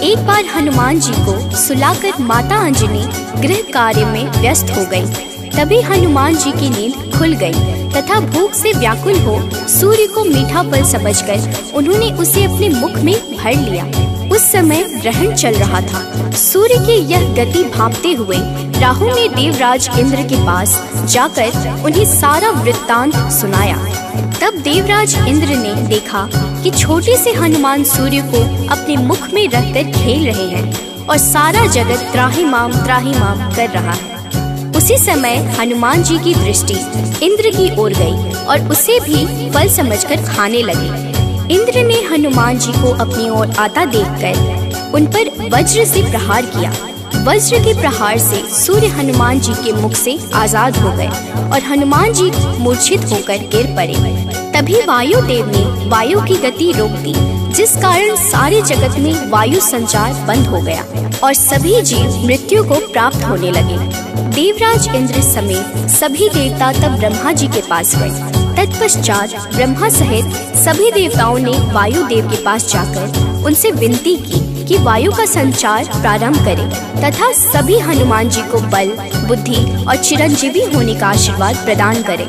Speaker 5: एक बार हनुमान जी को सुलाकर माता अंजनी गृह कार्य में व्यस्त हो गई। तभी हनुमान जी की नींद खुल गई तथा भूख से व्याकुल हो सूर्य को मीठा फल समझकर उन्होंने उसे अपने मुख में भर लिया। उस समय ग्रहण चल रहा था। सूर्य की यह गति भांपते हुए राहु ने देवराज इंद्र के पास जाकर उन्हें सारा वृत्तांत सुनाया। तब देवराज इंद्र ने देखा कि छोटे से हनुमान सूर्य को अपने मुख में रखकर खेल रहे हैं और सारा जगत त्राहिमाम कर रहा है। उसी समय हनुमान जी की दृष्टि इंद्र की ओर गई और उसे भी फल समझकर खाने लगे। इंद्र ने हनुमान जी को अपनी ओर आता देखकर उन पर वज्र से प्रहार किया। वज्र के प्रहार से सूर्य हनुमान जी के मुख से आजाद हो गए और हनुमान जी मूर्छित होकर गिर पड़े। तभी वायु देव ने वायु की गति रोक दी, जिस कारण सारे जगत में वायु संचार बंद हो गया और सभी जीव मृत्यु को प्राप्त होने लगे। देवराज इंद्र समेत सभी देवता तब ब्रह्मा जी के पास गए। तत्पश्चात ब्रह्मा सहित सभी देवताओं ने वायु देव के पास जाकर उनसे विनती की कि वायु का संचार प्रारंभ करें तथा सभी हनुमान जी को बल, बुद्धि और चिरंजीवी होने का आशीर्वाद प्रदान करें।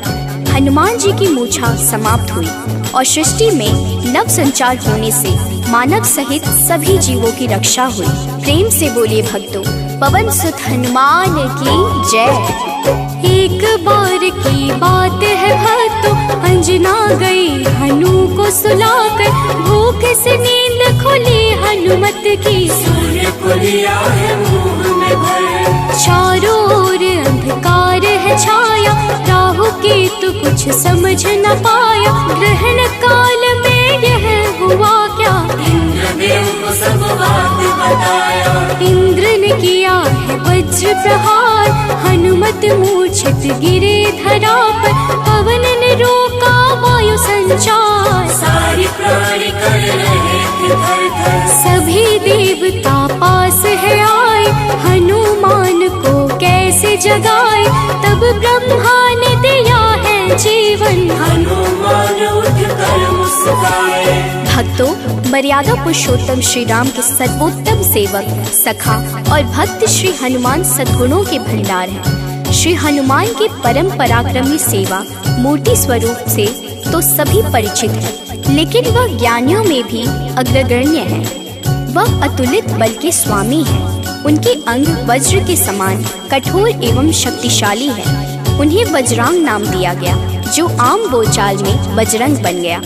Speaker 5: हनुमान जी की मूर्छा समाप्त हुई और सृष्टि में नव संचार होने से मानव सहित सभी जीवों की रक्षा हुई। प्रेम से बोलिए भक्तों, पवन सुत हनुमान की जय।
Speaker 3: एक बार की बात है भक्तों, अंजना गई हनु को सुलाकर। भूख से नींद खुली हनुमत की,
Speaker 4: सूर्य को लिया है मुंह में भर।
Speaker 3: चारों ओर अंधकार है छाया, राहु केतु कुछ समझ न पाया। ग्रहण काल में यह हुआ क्या,
Speaker 4: इंद्रदेव को सब बात बताया।
Speaker 3: इंद्र ने किया है वज्र प्रहार, हनुमत मूर्छित गिरे धरा पर। पवन ने रोका वायु संचार,
Speaker 4: सारी प्राणी कर रहे थे थर-थर।
Speaker 3: सभी देवता पास है आए, हनुमान को कैसे जगाए। तब ब्रह्मा ने दिया है जीवन,
Speaker 4: हनुमान उठकर मुस्काए।
Speaker 5: भक्तों, मर्यादा पुरुषोत्तम श्री राम के सर्वोत्तम सेवक, सखा और भक्त श्री हनुमान सद्गुणों के भंडार हैं। श्री हनुमान के परम पराक्रमी सेवा मूर्ति स्वरूप से तो सभी परिचित हैं, लेकिन वह ज्ञानियों में भी अग्रगण्य है। वह अतुलित बल के स्वामी हैं। उनके अंग वज्र के समान कठोर एवं शक्तिशाली है। उन्हें वज्रांग नाम दिया गया, जो आम बोलचाल में बजरंग बन गया।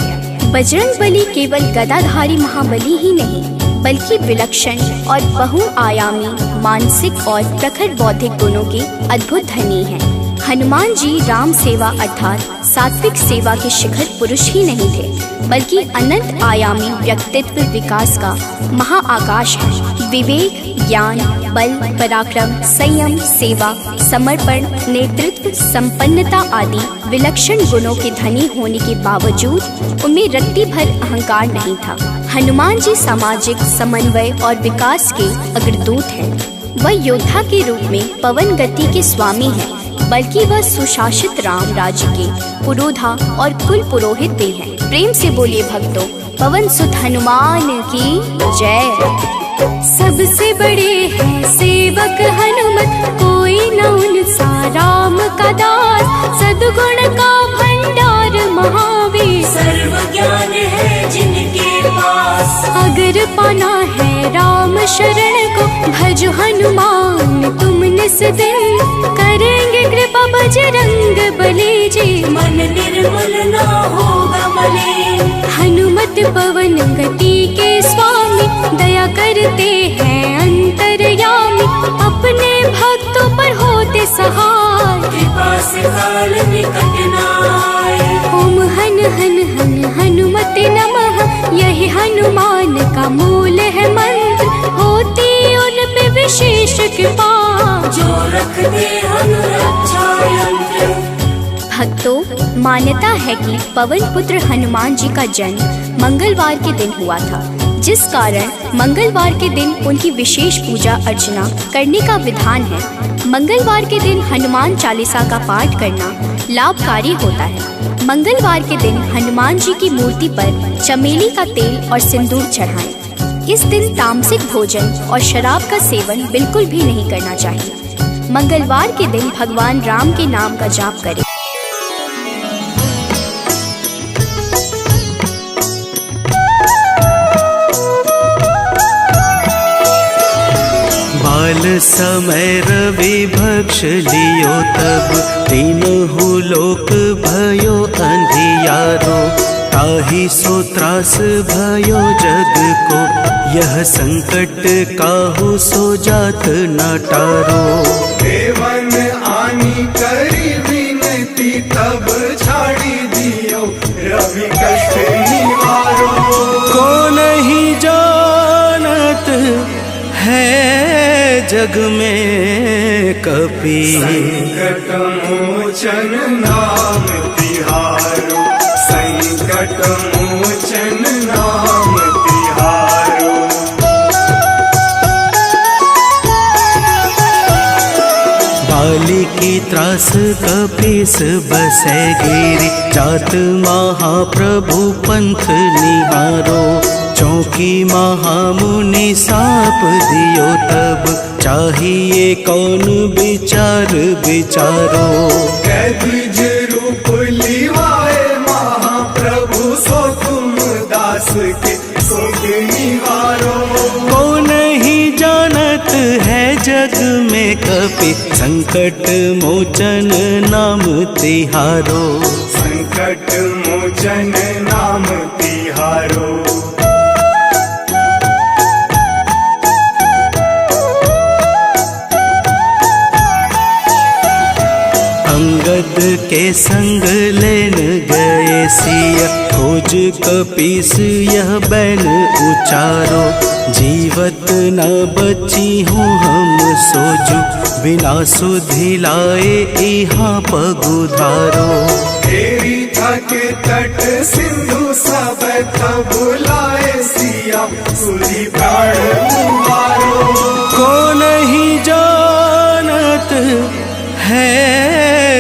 Speaker 5: बजरंग बली केवल गदाधारी महाबली ही नहीं, बल्कि विलक्षण और बहुआयामी मानसिक और प्रखर बौद्धिक गुणों के अद्भुत धनी हैं। हनुमान जी राम सेवा अर्थात सात्विक सेवा के शिखर पुरुष ही नहीं थे, बल्कि अनंत आयामी व्यक्तित्व विकास का महाआकाश है। विवेक, ज्ञान, बल, पराक्रम, संयम, सेवा, समर्पण, नेतृत्व, संपन्नता आदि विलक्षण गुणों के धनी होने के बावजूद उनमें रत्ती भर अहंकार नहीं था। हनुमान जी सामाजिक समन्वय और विकास के अग्रदूत हैं। वह योद्धा के रूप में पवन गति के स्वामी हैं, बल्कि वह सुशासित राम राज्य के पुरोधा और कुल पुरोहित भी हैं। प्रेम से बोलिए भक्तों, पवन सुत हनुमान की जय।
Speaker 3: सबसे बड़े हैं सेवक हनुमत, कोई न उनसा राम का दास। सद्गुण का भंडार महावीर,
Speaker 4: सर्व ज्ञान है जिनके पास।
Speaker 3: अगर पाना है राम शरण को, भजो हनुमान तुम निस दिन। करेंगे कृपा बजरंग बली जी,
Speaker 4: मन निर्मल ना होगा मलिन।
Speaker 3: हनुमत पवन गति के स्वामी, दया करते हैं अंतर्यामी। अपने भक्तों पर होते सहाय,
Speaker 4: कृपा से काल निकट न आए।
Speaker 3: ओम हन हन हन हनुमते नमः, यही हनुमान का मूल है मंत्र। होती उन पे विशेष कृपा,
Speaker 4: जो रख दे अनुरक्षा यंत्र।
Speaker 5: भक्तों, मान्यता है कि पवन पुत्र हनुमान जी का जन्म मंगलवार के दिन हुआ था, जिस कारण मंगलवार के दिन उनकी विशेष पूजा अर्चना करने का विधान है। मंगलवार के दिन हनुमान चालीसा का पाठ करना लाभकारी होता है। मंगलवार के दिन हनुमान जी की मूर्ति पर चमेली का तेल और सिंदूर चढ़ाएं। इस दिन तामसिक भोजन और शराब का सेवन बिल्कुल भी नहीं करना चाहिए। मंगलवार के दिन भगवान राम के नाम का जाप करें।
Speaker 1: बाल समय रवि भक्ष लियो, तब तीनहु लोक भयो अंधियारो। ताहि सो त्रास भयो जग को, यह संकट काहू सो जात न टारो।
Speaker 2: देवन आनी करी विनती, तब छाड़ी दियो रवि कष्ट निवारो।
Speaker 1: को नहीं जानत है जग में कपि,
Speaker 2: संकट मोचन नाम तिहारो। संकट मोचन नाम तिहारो।
Speaker 1: बाली की त्रास कपीस बसै गिरी, जात महाप्रभु पंथ निहारो। चौकी महामुनि साप दियो, तब चाहिए कौन विचार विचारो।
Speaker 2: द्विज रूप लिवाए महाप्रभु, सो तुम दास के शोक निवारो।
Speaker 1: को नहीं जानत है जग में कपि, संकट मोचन नाम तिहारो।
Speaker 2: संकट मोचन नाम तिहारो।
Speaker 1: अंगद के संग लेन गए सिया, खोज कपीस यह बैन उचारो। जीवत न बची हूँ हम सोजू, बिना सुधि लाए यहाँ पगुधारो।
Speaker 2: तेरी थक तट सिंधु सब तब बुलाए सिया, सुधि प्राण तुम्हारो।
Speaker 1: को नहीं जानत है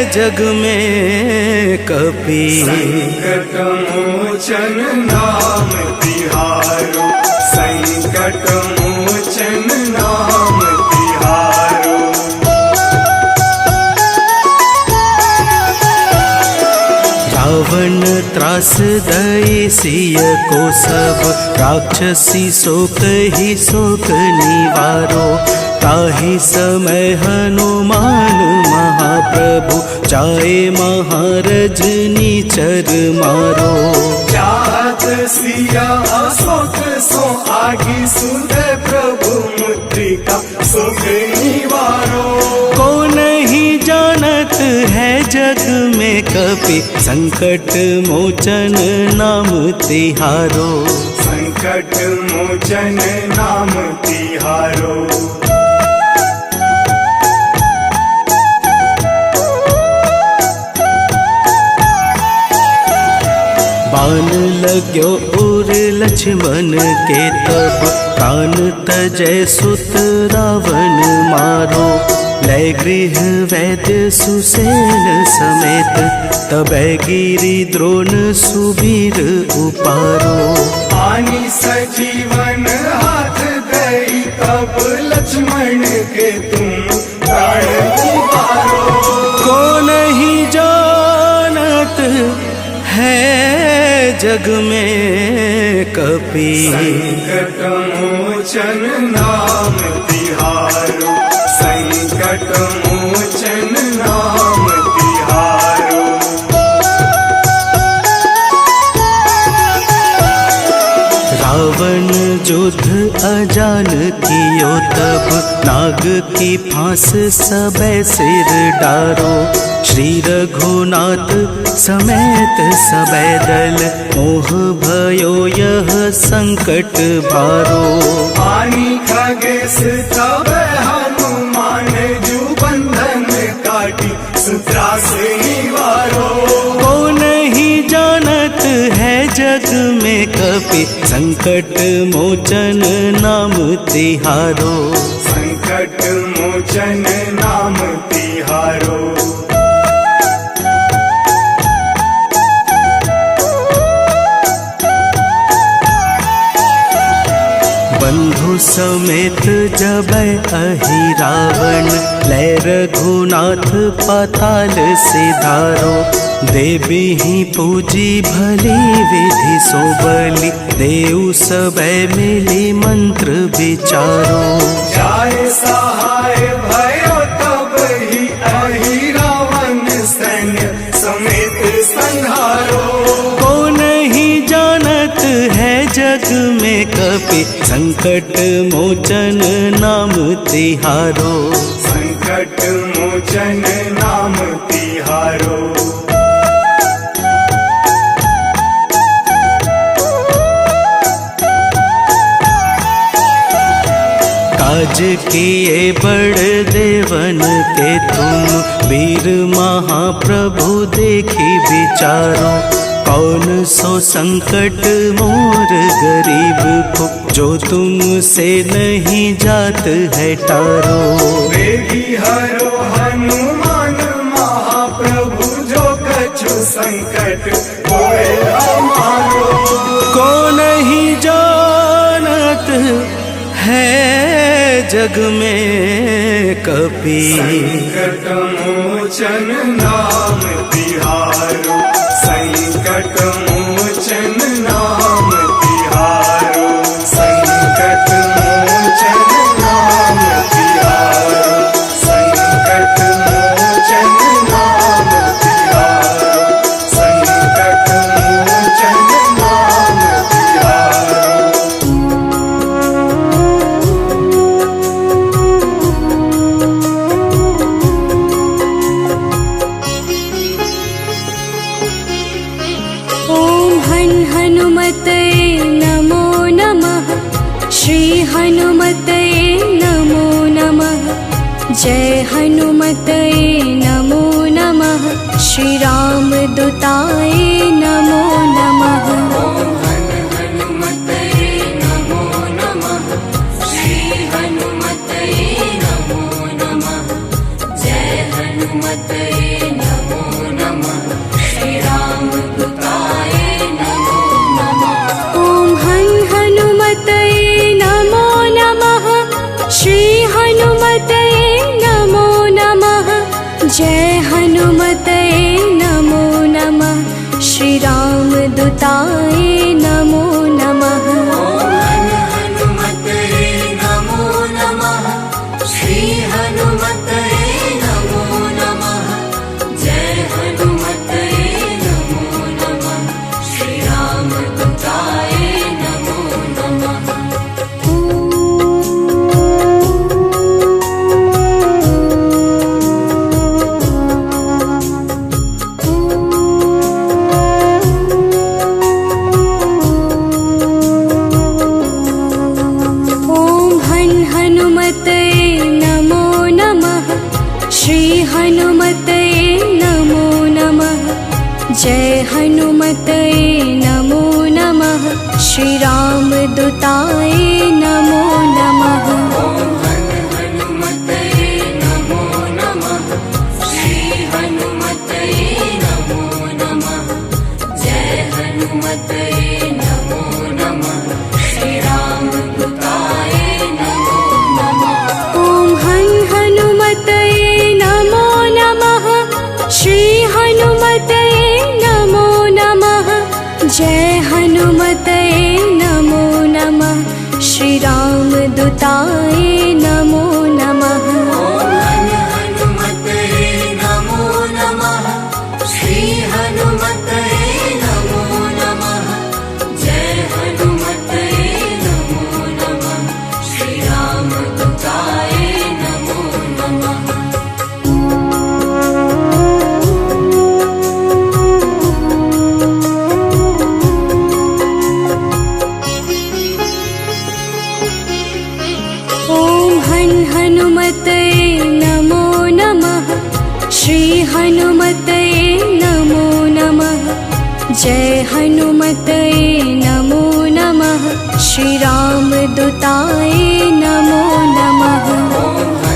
Speaker 1: जग में कपि,
Speaker 2: संकट मोचन नाम तिहारो। संकट मोचन नाम तिहारो।
Speaker 1: रावण त्रास दई सिय को, सब राक्षसी शोक ही शोक निवारो। ताहि समय हनुमान महाप्रभु, जाए महारज नीचर मारो।
Speaker 2: जात सिया अशोक सो आगी, सुनते प्रभु मुद्रिका शोक निवारो।
Speaker 1: को नहीं जानत है जग में कपि संकट मोचन नाम तिहारो।
Speaker 2: संकट मोचन नाम तिहारो।
Speaker 1: बाण लाग्यो उर लक्ष्मण के तब प्राण तजय सुत रावण मारो। लय गृह वैद्य सुसेन समेत तबै गिरि द्रोण सुबीर उपारो।
Speaker 2: आनी सजीवन हाथ दई तब लक्ष्मण के तुम प्राण उबारो।
Speaker 1: को नहीं जानत है जग में कपि
Speaker 2: संकट मोचन नाम तिहारो। संकट मोचन नाम तिहारो।
Speaker 1: रावण युद्ध अजान कियो तब नाग की फांस सबे सिर डारो। श्री रघुनाथ समेत सबे दल मोह भयो यह संकट भारो।
Speaker 2: आनी खगेश तब हनुमान जू बंधन काटी सुत्रा से निवारो।
Speaker 1: को नहीं जानत है जग में कपि संकट मोचन नाम तिहारो।
Speaker 2: संकट मोचन नाम तिहारो।
Speaker 1: बंधु समेत जबै अहि रावण लय रघुनाथ पाताल सिधारो। देवी ही पूजी भली विधि सो बलि देव सबे मिली मंत्र विचारो।
Speaker 2: जाय सहाय भयो तब ही अहि रावण सैन्य समेत संहारो।
Speaker 1: को नहीं जानत है जग में कपि संकट मोचन नाम तिहारो।
Speaker 2: संकट मोचन नाम तिहारो।
Speaker 1: काज किए बड़ देवन के तुम वीर महाप्रभु देखी विचारो। कौन सो संकट मोर गरीब को जो तुमसे नहीं जात है टारो।
Speaker 2: वेगी हरो हनुमान महाप्रभु जो कछु संकट होए हमारो।
Speaker 1: को नहीं जानत है जग में कपि
Speaker 2: संकट मोचन नाम तिहारो। संकट मोचन नाम तिहारो। संकट मोचन नाम तिहारो। संकट मोचन नाम तिहारो। संकट मोचन नाम तिहारो।
Speaker 3: ॐ हनुमतये नमो नमः। श्री हनुमतये नमो नमः। जय हनुमतये नमो नमः। श्री रामदूताय नमो नमः।
Speaker 4: हनुमतये नमो नमः। श्री हनुमतये नमो नमः। जय हनुमतये नमो नमः। श्री रामदूताय नमो नमः।
Speaker 3: ॐ हनुमतये नमो नमः। श्री हनुमतये नमो नमः। जय हनुमतये नमो नमः। श्री रामदूताय नमो नमः।
Speaker 4: हनुमतये नमो नमः। श्री हनुमतये नमो नमः। जय हनुमतये नमो नमः। श्री रामदूताय नमो नमः।
Speaker 3: श्री राम दूताय नमो नमः।
Speaker 4: ॐ हनुमतये नमो नमः। श्री हनुमतये नमो नमः। जय हनुमतये नमो नमः। श्री राम दूताय नमो नमः।
Speaker 3: ॐ हनुमतये नमो नमः। श्री हनुमतये नमो नमः। जय हनुमतये नमो नमः। श्री राम दूताय नमो नमः।
Speaker 4: ॐ हनुमतये नमो नमः। श्री हनुमतये नमो नमः। जय हनुमतये नमो नमः। श्री राम दूताय नमो नमः।
Speaker 3: ॐ हनुमतये नमो नमः। श्री हनुमतये नमो नमः। जय हनुमतये नमो नमः। श्री राम दूताय नमो नमः।
Speaker 4: ॐ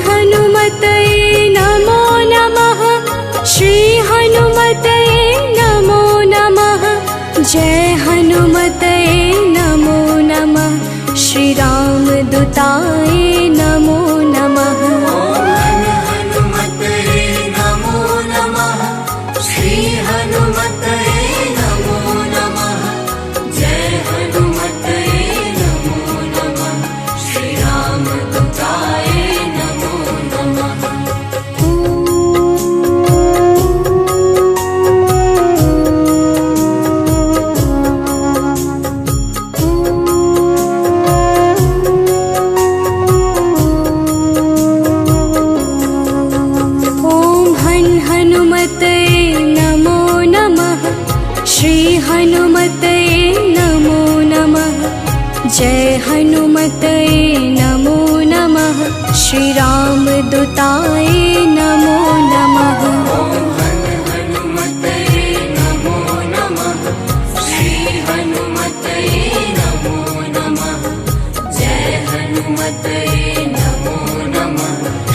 Speaker 4: हनुमतये नमो नमः। श्री हनुमतये नमो नमः। जय हनुमतये नमो नमः। श्री राम दूताय नमो नमः।
Speaker 3: ॐ हनुमतये नमो नमः। श्री हनुमतये नमो नमः। जय हनुमतये नमो नमः। श्री राम दूताय नमो नमः।
Speaker 4: ॐ हनुमतये नमो नमः। श्री हनुमतये नमो नमः। जय हनुमतये नमो नमः। श्री राम दूताय नमो नमः।
Speaker 3: ॐ हनुमतये नमो नमः। श्री हनुमतये नमो नमः। जय हनुमतये नमो नमः।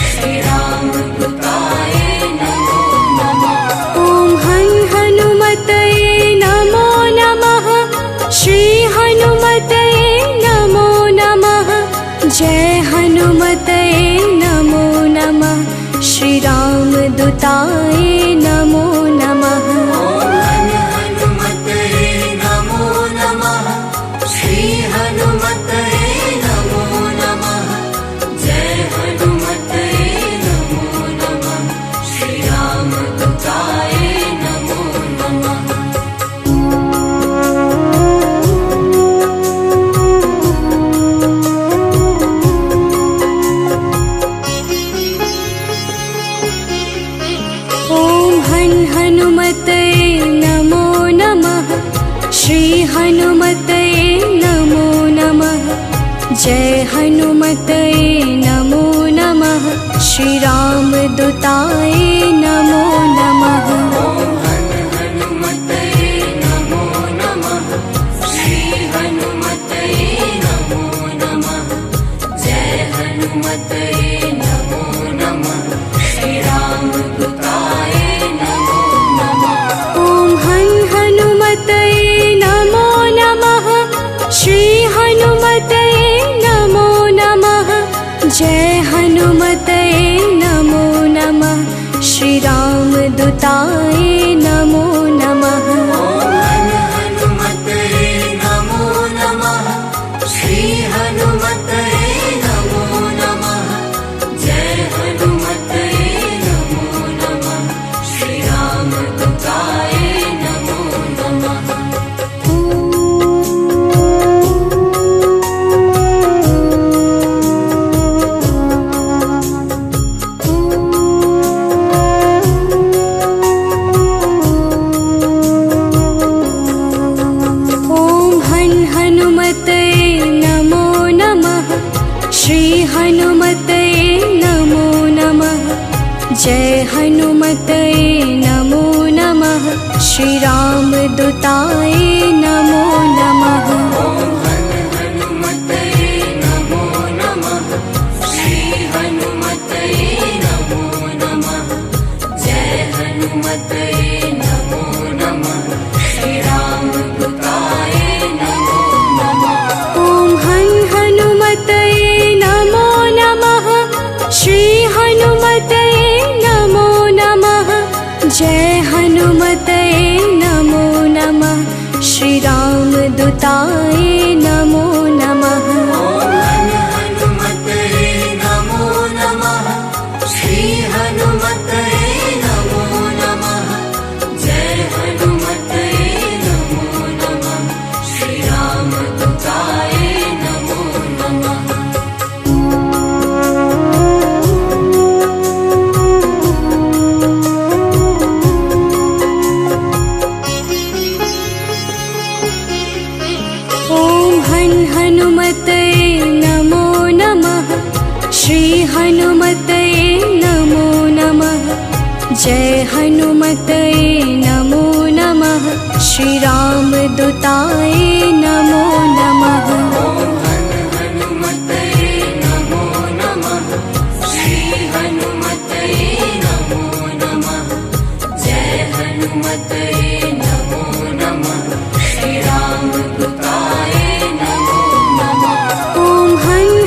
Speaker 3: श्री राम दूताय नमो नमः।
Speaker 4: ॐ हनुमतये नमो नमः। श्री हनुमतये नमो नमः। जय हनुमतये नमो नमः। श्री राम दूताय नमो नमः।
Speaker 3: ॐ हनुमतये नमो नमः। श्री हनुमतये नमो नमः। जय हनुमतये नमो नमः। श्री राम दूताय नमो नमः।
Speaker 4: ॐ हनुमतये नमो नमः। श्री हनुमतये नमो नमः। जय हनुमतये नमो नमः। श्री राम दूताय नमो नमः।
Speaker 3: ॐ हनुमतये नमो नमः। श्री हनुमतये नमो नमः। जय हनुमतये नमो नमः। श्री राम दूताय नमो नमः।
Speaker 4: ॐ हनुमतये नमो नमः। श्री हनुमतये नमो नमः। जय हनुमतये नमो नमः। श्री राम दूताय नमो नमः।
Speaker 3: ॐ हनुमतये नमो नमः। श्री हनुमतये नमो नमः। जय हनुमतये नमो नमः। श्री राम दूताय नमो नमः।
Speaker 4: ॐ हनुमतये नमो नमः। श्री हनुमतये नमो नमः। जय हनुमतये नमो नमः। श्री राम दूताय नमो नमः।
Speaker 3: हनुमतये नमो नमः। श्री हनुमतये नमो नमः। जय हनुमतये नमो नमः। श्री रामदूताय नमो नमः।
Speaker 4: ॐ हनुमतये नमो नमः। श्री हनुमतये नमो नमः। जय हनुमतये नमो नमः। श्री रामदूताय नमो नमः।
Speaker 3: ॐ हनुमतये नमो नमः। श्री हनुमतये नमो नमः। जय हनुमतये नमो नमः। श्री रामदूताय नमो नमः।
Speaker 4: ॐ हनुमतये नमो नमः। श्री हनुमतये नमो नमः। जय हनुमतये नमो नमः। श्री रामदूताय नमो नमः।
Speaker 3: ॐ हनुमतये नमो नमः। श्री हनुमतये नमो नमः। जय हनुमतये नमो नमः। श्री रामदूताय नमो नमः।
Speaker 4: ॐ हनुमतये नमो नमः। श्री हनुमतये नमो नमः। जय हनुमतये नमो नमः। श्री रामदूताय नमो नमः।
Speaker 3: ॐ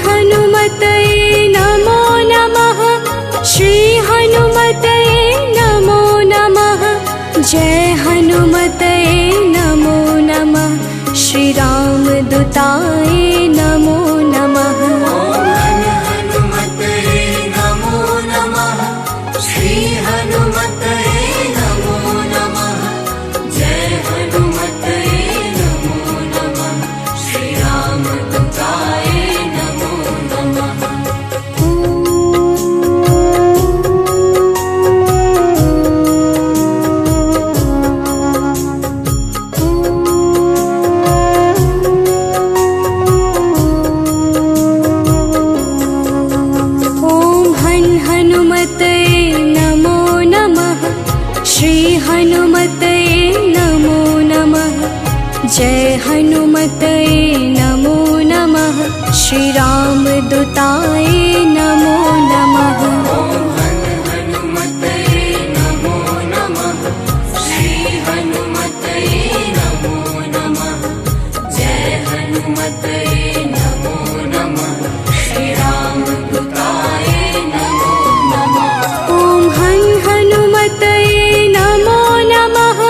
Speaker 3: हनुमतये नमो नमः। श्री हनुमतये नमो नमः। जय हनुमतये नमो नमः। श्री रामदूताय नमो नमः।
Speaker 4: ॐ हनुमतये नमो नमः। श्री हनुमतये नमो नमः। जय हनुमतये नमो नमः। श्री रामदूताय नमो नमः।
Speaker 3: ॐ हनुमतये नमो नमः। श्री हनुमतये नमो नमः। जय हनुमतये नमो नमः। श्री रामदूताय नमो नमः।
Speaker 4: ॐ हनुमतये नमो नमः। श्री हनुमतये नमो नमः। जय हनुमतये नमो नमः। श्री रामदूताय नमो नमः।
Speaker 3: ॐ हनुमतये नमो नमः।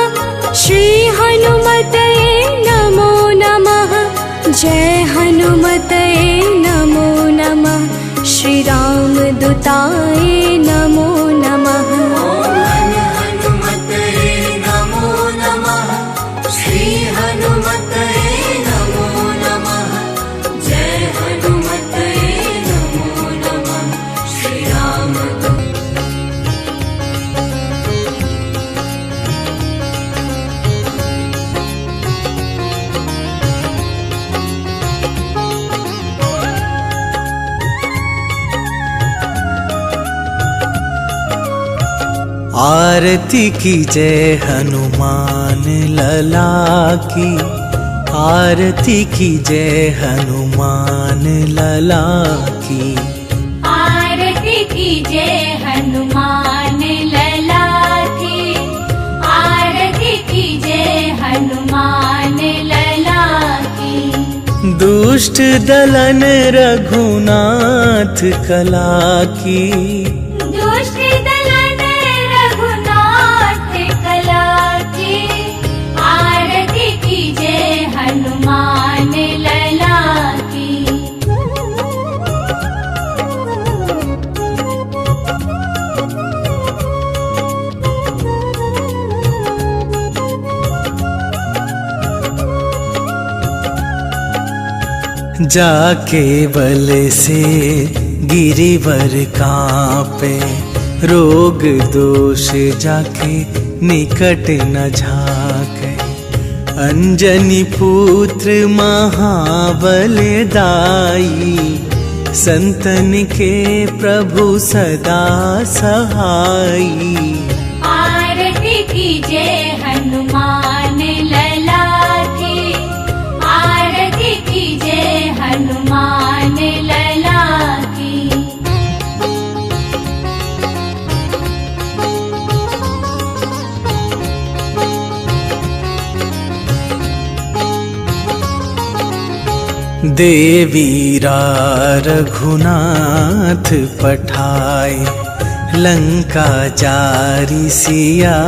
Speaker 3: श्री हनुमतये नमो नमः। जय हनुमतये नमो नमः। श्री रामदूताय नमो नमः।
Speaker 4: ॐ हनुमतये नमो नमः। श्री हनुमतये नमो नमः। जय हनुमतये नमो नमः। श्री रामदूताय
Speaker 1: आरती की जय हनुमान लला की। आरती की जय हनुमान लला की।
Speaker 3: आरती की जय हनुमान लला की। आरती की जय हनुमान लला की।
Speaker 1: दुष्ट दलन रघुनाथ कला की।
Speaker 3: दुष्ट दलन रघुनाथ कला की। आरती की जय हनुमान लला की।
Speaker 1: जाके बल से गिरिवर कांपे, रोग दोष जाके निकट न झाके। अंजनी पुत्र महाबलदाई, संतन के प्रभु सदा सहाई।
Speaker 4: आरती कीजे हनुमान लला की, आरती कीजे हनुमान लला की।
Speaker 1: देवीरा रघुनाथ पठाए, लंका जारी सिया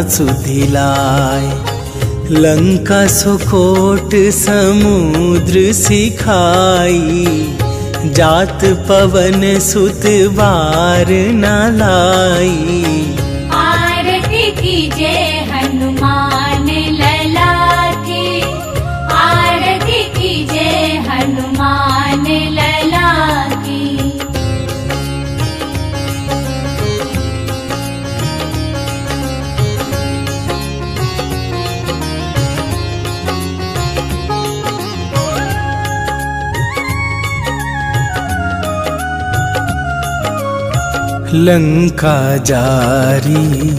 Speaker 1: सुधिलाए। लंका सुकोट समुद्र सिखाई, जात पवन सुत बार न लाई।
Speaker 4: आरती कीजे हनुमान लला की, आरती कीजे हनुमान लला की।
Speaker 1: लंका जारी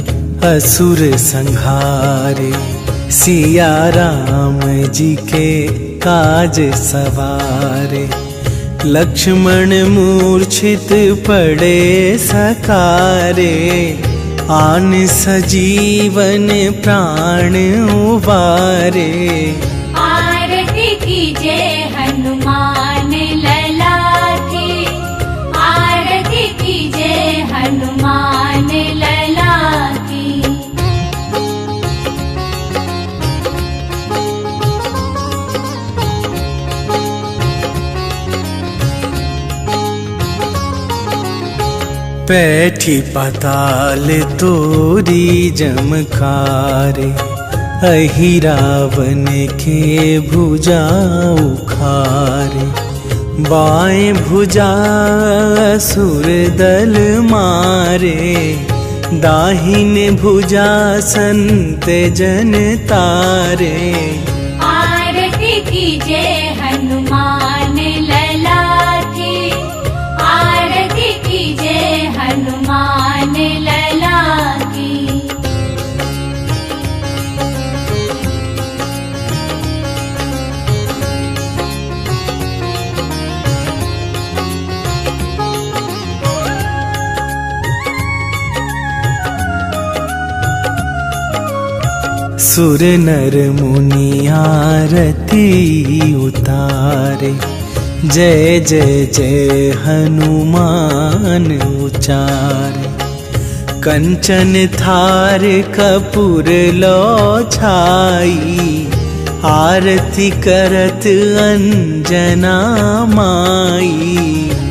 Speaker 1: असुर संहारे, सिया राम जी के काज सवारे। लक्ष्मण मूर्छित पड़े सकारे, आन सजीवन प्राण उबारे।
Speaker 4: आरती कीजे हनुमान लला की, आरती कीजे हनुमान लला की।
Speaker 1: पैठी पाताल तोरी जमकारे, अहि रावण के भुजा उखारे। बाएं भुजा असुर दल मारे, दाहिन भुजा संत जन तारे।
Speaker 4: आरती कीजे हनुमान लला की, आरती कीजे हनुमान लला की।
Speaker 1: सुर नर मुनि आरती उतारे, जय जय जय हनुमान उचारे। कंचन थार कपूर लो छाई, आरती करत अंजना माई।